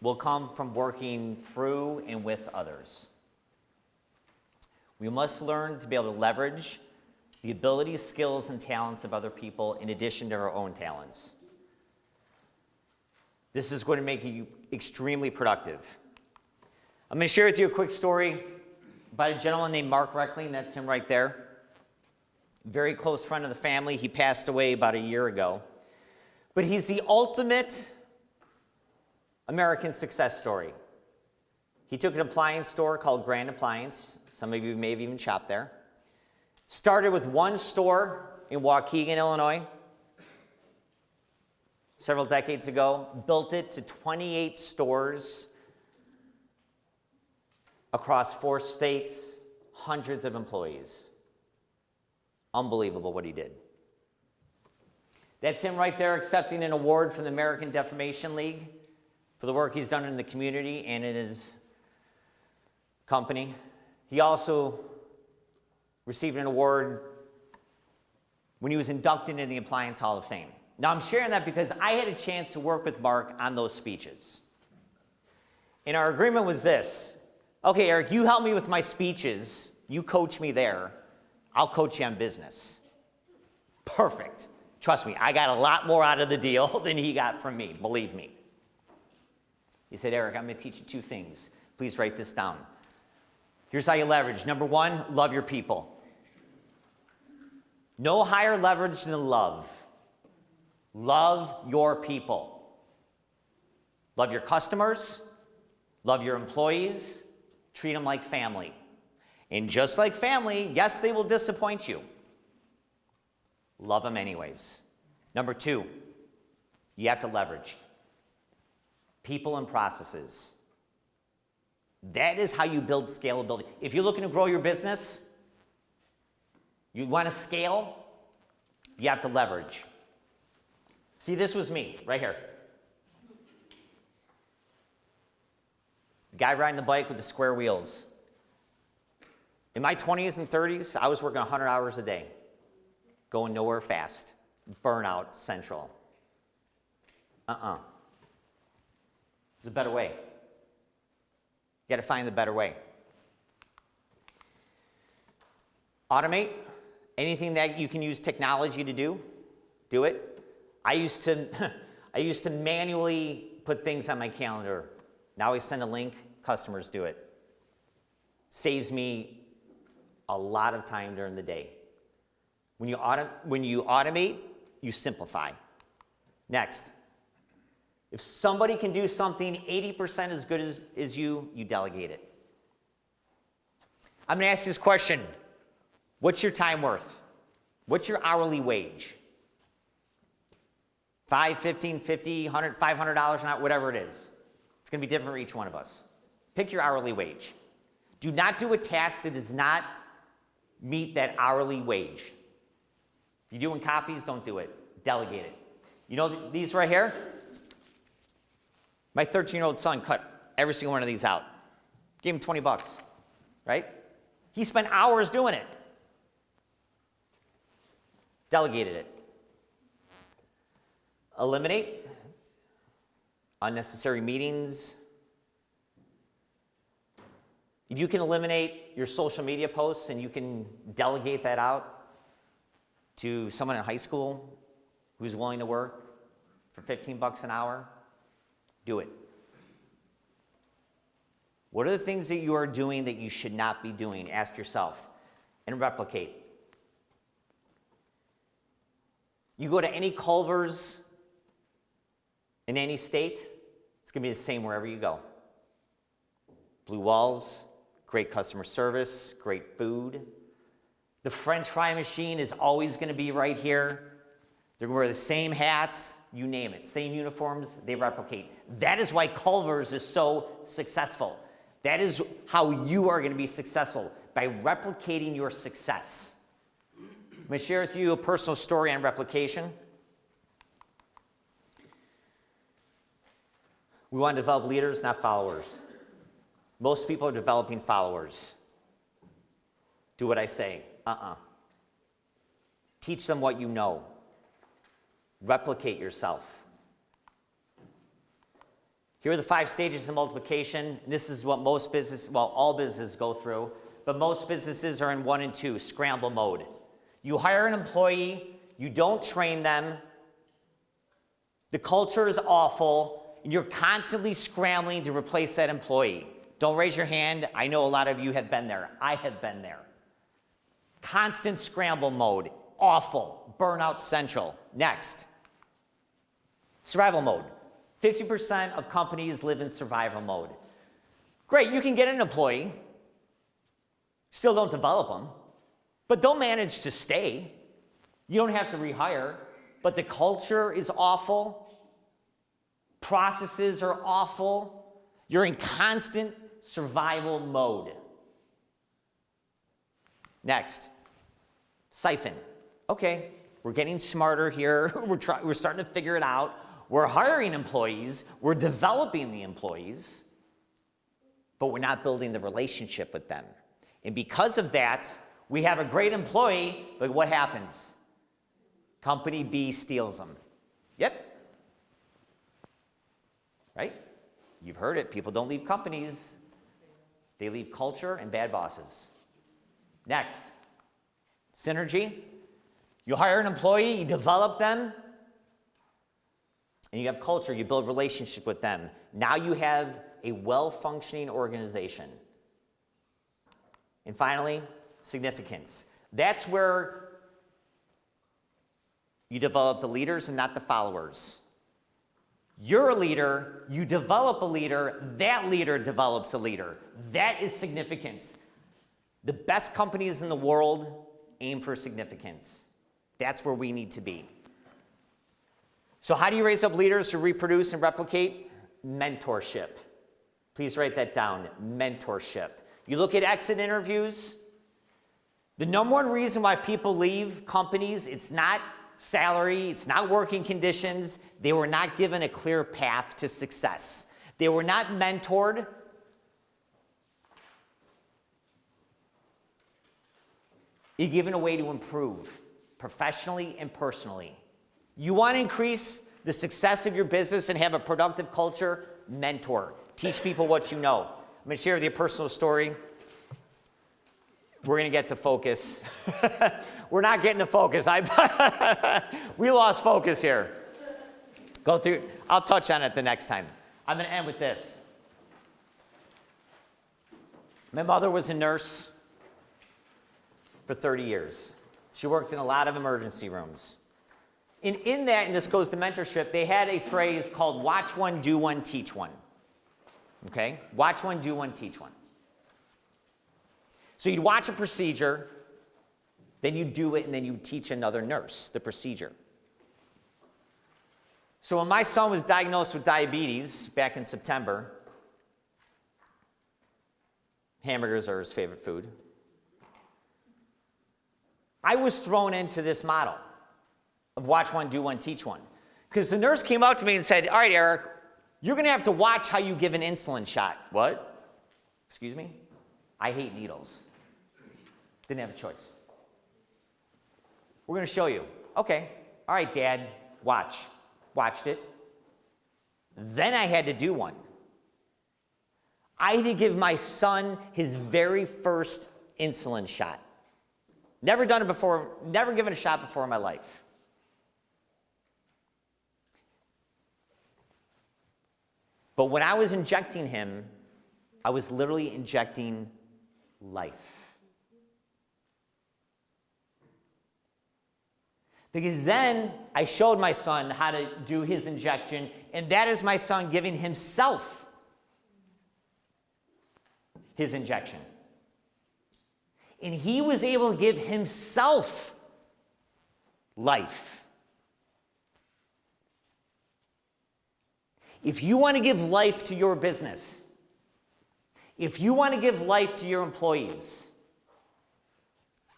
will come from working through and with others. We must learn to be able to leverage the abilities, skills, and talents of other people in addition to our own talents. This is going to make you extremely productive. I'm going to share with you a quick story about a gentleman named Mark Reckling. That's him right there. Very close friend of the family. He passed away about a year ago. But he's the ultimate American success story. He took an appliance store called Grand Appliance. Some of you may have even shopped there. Started with one store in Waukegan, Illinois, several decades ago. Built it to 28 stores across 4 states, hundreds of employees. Unbelievable what he did. That's him right there accepting an award from the American Defamation League for the work he's done in the community and in his company. He also received an award when he was inducted into the Appliance Hall of Fame. Now, I'm sharing that because I had a chance to work with Mark on those speeches. And our agreement was this: okay, Eric, you help me with my speeches. You coach me there. I'll coach you on business. Perfect. Trust me, I got a lot more out of the deal than he got from me, believe me. He said, Eric, I'm going to teach you 2 things. Please write this down. Here's how you leverage. #1, love your people. No higher leverage than love. Love your people. Love your customers. Love your employees. Treat them like family. And just like family, yes, they will disappoint you. Love them anyways. #2, you have to leverage people and processes. That is how you build scalability. If you're looking to grow your business, you want to scale, you have to leverage. See, this was me right here. The guy riding the bike with the square wheels. In my 20s and 30s, I was working 100 hours a day, going nowhere fast, burnout central. There's a better way. You got to find the better way. Automate. Anything that you can use technology to do, do it. I used to manually put things on my calendar. Now I send a link, customers do it. Saves me a lot of time during the day. When you automate, you simplify. Next, If somebody can do something 80% as good as you delegate it. I'm going to ask you this question. What's your time worth? What's your hourly wage? $5, $15, $50, $100, $500 an hour, whatever it is. It's going to be different for each one of us. Pick your hourly wage. Do not do a task that does not meet that hourly wage. If you're doing copies, don't do it. Delegate it. You know these right here? My 13-year-old son cut every single one of these out. Gave him 20 bucks, right? He spent hours doing it. Delegated it. Eliminate unnecessary meetings. If you can eliminate your social media posts and you can delegate that out to someone in high school who's willing to work for 15 bucks an hour, do it. What are the things that you are doing that you should not be doing? Ask yourself and replicate. You go to any Culver's in any state, it's going to be the same wherever you go. Blue walls, great customer service, great food. The French fry machine is always going to be right here. They're going to wear the same hats, you name it, same uniforms, they replicate. That is why Culver's is so successful. That is how you are going to be successful, by replicating your success. I'm going to share with you a personal story on replication. We want to develop leaders, not followers. Most people are developing followers. Do what I say. Teach them what you know. Replicate yourself. Here are the 5 stages of multiplication. This is what all businesses go through, but most businesses are in 1 and 2, scramble mode. You hire an employee, you don't train them, the culture is awful, and you're constantly scrambling to replace that employee. Don't raise your hand. I know a lot of you have been there. I have been there. Constant scramble mode, awful, burnout central. Next. Survival mode. 50% of companies live in survival mode. Great, you can get an employee, still don't develop them, but they'll manage to stay. You don't have to rehire, but the culture is awful. Processes are awful. You're in constant survival mode. Next, siphon. Okay, we're getting smarter here. We're starting to figure it out. We're hiring employees, we're developing the employees, but we're not building the relationship with them. And because of that, we have a great employee, but what happens? Company B steals them. Yep. Right? You've heard it. People don't leave companies. They leave culture and bad bosses. Next, synergy. You hire an employee, you develop them, and you have culture, you build relationship with them. Now you have a well-functioning organization. And finally, significance. That's where you develop the leaders and not the followers. You're a leader, you develop a leader, that leader develops a leader. That is significance. The best companies in the world aim for significance. That's where we need to be. So how do you raise up leaders to reproduce and replicate? Mentorship. Please write that down, mentorship. You look at exit interviews, the number one reason why people leave companies, it's not salary, it's not working conditions. They were not given a clear path to success. They were not mentored. You're given a way to improve professionally and personally. You want to increase the success of your business and have a productive culture? Mentor. Teach people what you know. I'm going to share with you a personal story. We're going to get to focus. We're not getting to focus. We lost focus here. Go through. I'll touch on it the next time. I'm going to end with this. My mother was a nurse for 30 years. She worked in a lot of emergency rooms. And in that, and this goes to mentorship, they had a phrase called watch one, do one, teach one. Okay? Watch one, do one, teach one. So you'd watch a procedure, then you do it, and then you teach another nurse the procedure. So when my son was diagnosed with diabetes back in September, hamburgers are his favorite food, I was thrown into this model of watch one, do one, teach one. Because the nurse came out to me and said, all right, Eric, you're going to have to watch how you give an insulin shot. What? Excuse me? I hate needles. Didn't have a choice. We're going to show you. Okay. All right, Dad, watch. Watched it. Then I had to do one. I had to give my son his very first insulin shot. Never done it before, never given a shot before in my life. But when I was injecting him, I was literally injecting life. Because then I showed my son how to do his injection, and that is my son giving himself his injection. And he was able to give himself life. If you want to give life to your business, if you want to give life to your employees,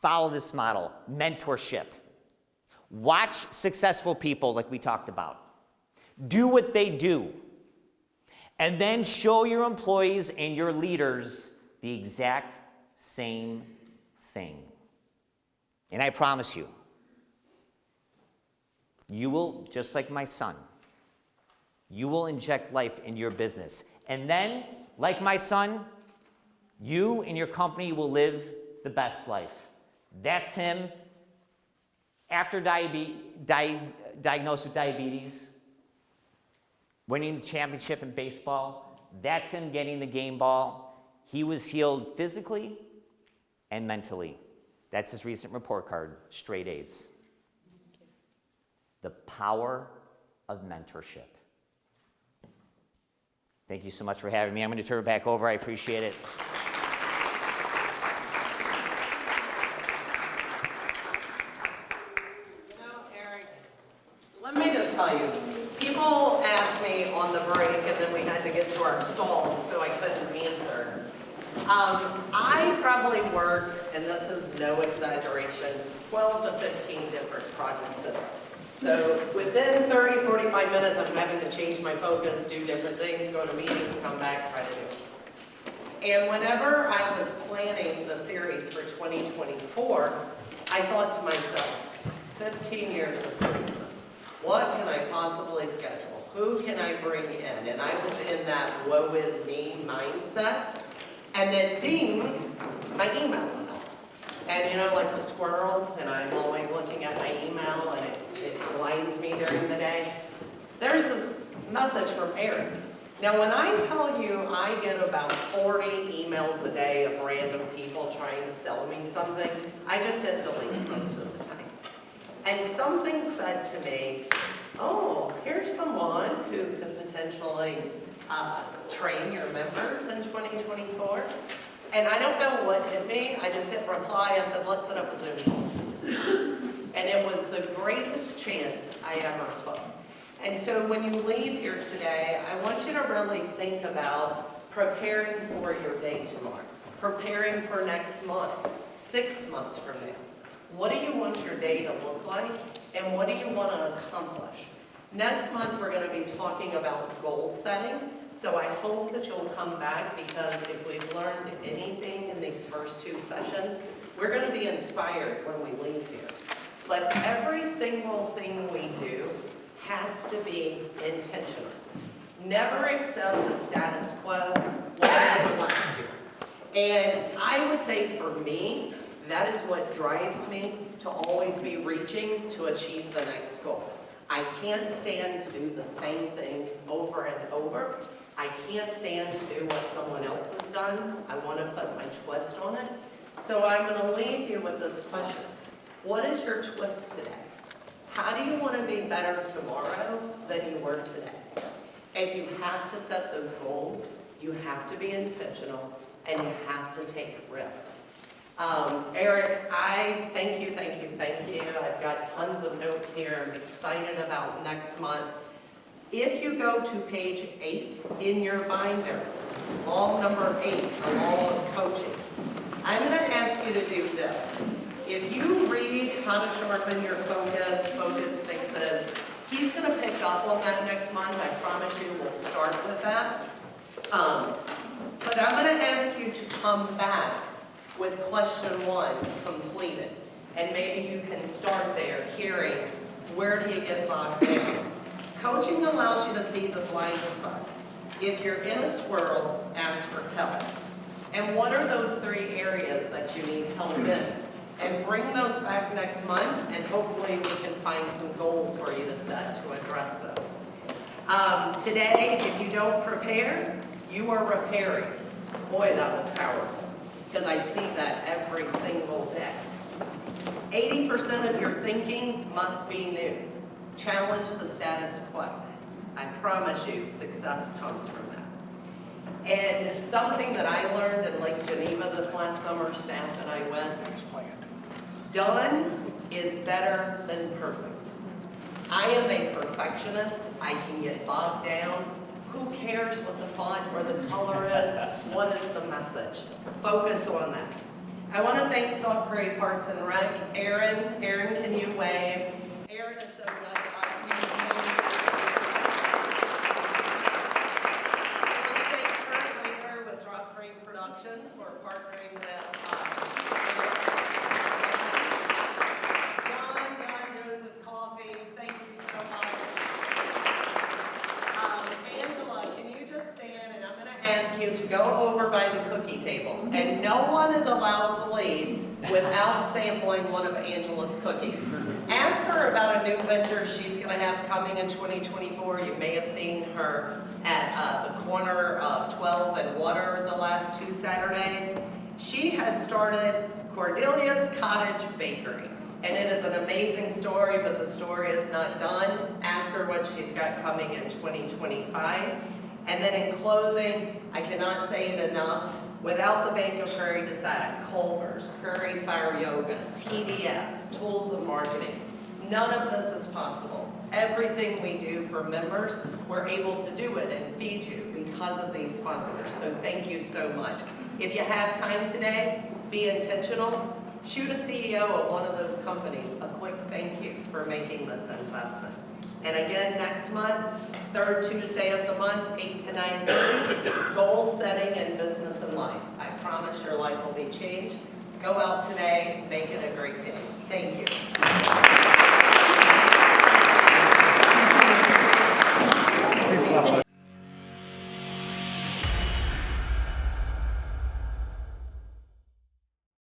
follow this model, mentorship. Watch successful people like we talked about. Do what they do. And then show your employees and your leaders the exact same thing. And I promise you, you will, just like my son, you will inject life into your business. And then, like my son, you and your company will live the best life. That's him after diagnosed with diabetes, winning the championship in baseball. That's him getting the game ball. He was healed physically and mentally. That's his recent report card, straight A's. The power of mentorship. Thank you so much for having me. I'm going to turn it back over. I appreciate it. You know, Eric, let me just tell you, people asked me on the break, and then we had to get to our stalls, so I couldn't answer. I probably work, and this is no exaggeration, 12 to 15 different projects a day. So within 30, 45 minutes, I'm having to change my focus, do different things, go to meetings, come back, try to do it. And whenever I was planning the series for 2024, I thought to myself, 15 years of doing this, what can I possibly schedule? Who can I bring in? And I was in that woe is me mindset. And then ding, my email went up. And you know, like the squirrel, and I'm always looking at my email, and it blinds me during the day. There's this message from Eric. Now, when I tell you I get about 40 emails a day of random people trying to sell me something, I just hit delete most of the time. And something said to me, oh, here's someone who could potentially train your members in 2024. And I don't know what hit me. I just hit reply. I said, let's set up a Zoom call. And it was the greatest chance I ever took. And so when you leave here today, I want you to really think about preparing for your day tomorrow, preparing for next month, 6 months from now. What do you want your day to look like, and what do you want to accomplish? Next month, we're going to be talking about goal setting. So I hope that you'll come back, because if we've learned anything in these first 2 sessions, we're going to be inspired when we leave here. But every single thing we do has to be intentional. Never accept the status quo like I did last year. And I would say for me, that is what drives me to always be reaching to achieve the next goal. I can't stand to do the same thing over and over. I can't stand to do what someone else has done. I want to put my twist on it. So I'm going to leave you with this question. What is your twist today? How do you want to be better tomorrow than you were today? And you have to set those goals, you have to be intentional, and you have to take risks. Eric, I thank you. I've got tons of notes here. I'm excited about next month. If you go to page 8 in your binder, law number 8, the law of coaching, I'm going to ask you to do this. If you read How to Sharpen Your Focus Fixes, he's going to pick up on that next month. I promise you we'll start with that. But I'm going to ask you to come back with question 1 completed. And maybe you can start there, hearing where do you get bogged down. Coaching allows you to see the blind spots. If you're in a swirl, ask for help. And what are those 3 areas that you need help in? And bring those back next month, and hopefully we can find some goals for you to set to address those. Today, if you don't prepare, you are repairing. Boy, that was powerful, because I see that every single day. 80% of your thinking must be new. Challenge the status quo. I promise you, success comes from that. And something that I learned in Lake Geneva this last summer, staff and I went, done is better than perfect. I am a perfectionist. I can get bogged down. Who cares what the font or the color is? What is the message? Focus on that. I want to thank South Prairie Parks and Rec. Aaron, can you wave? Aaron is so good. Productions for partnering with John Joseph Coffee. Thank you so much. Angela, can you just stand, and I'm going to ask you to go over by the cookie table. And no one is allowed to leave without sampling one of Angela's cookies. Ask her about a new venture she's going to have coming in 2024. You may have seen her at the corner of 12 and Water the last 2 Saturdays. She has started Cordelia's Cottage Bakery. And it is an amazing story, but the story is not done. Ask her what she's got coming in 2025. And then in closing, I cannot say it enough, without the Bank of Prairie Decide, Culver's, Prairie Fire Yoga, TEDx, Tools of Marketing, none of this is possible. Everything we do for members, we're able to do it and feed you because of these sponsors. So thank you so much. If you have time today, be intentional. Shoot a CEO of one of those companies a quick thank you for making this investment. And again, next month, 3rd Tuesday of the month, 8 to 9:30, goal setting in business and life. I promise your life will be changed. Go out today, make it a great day. Thank you.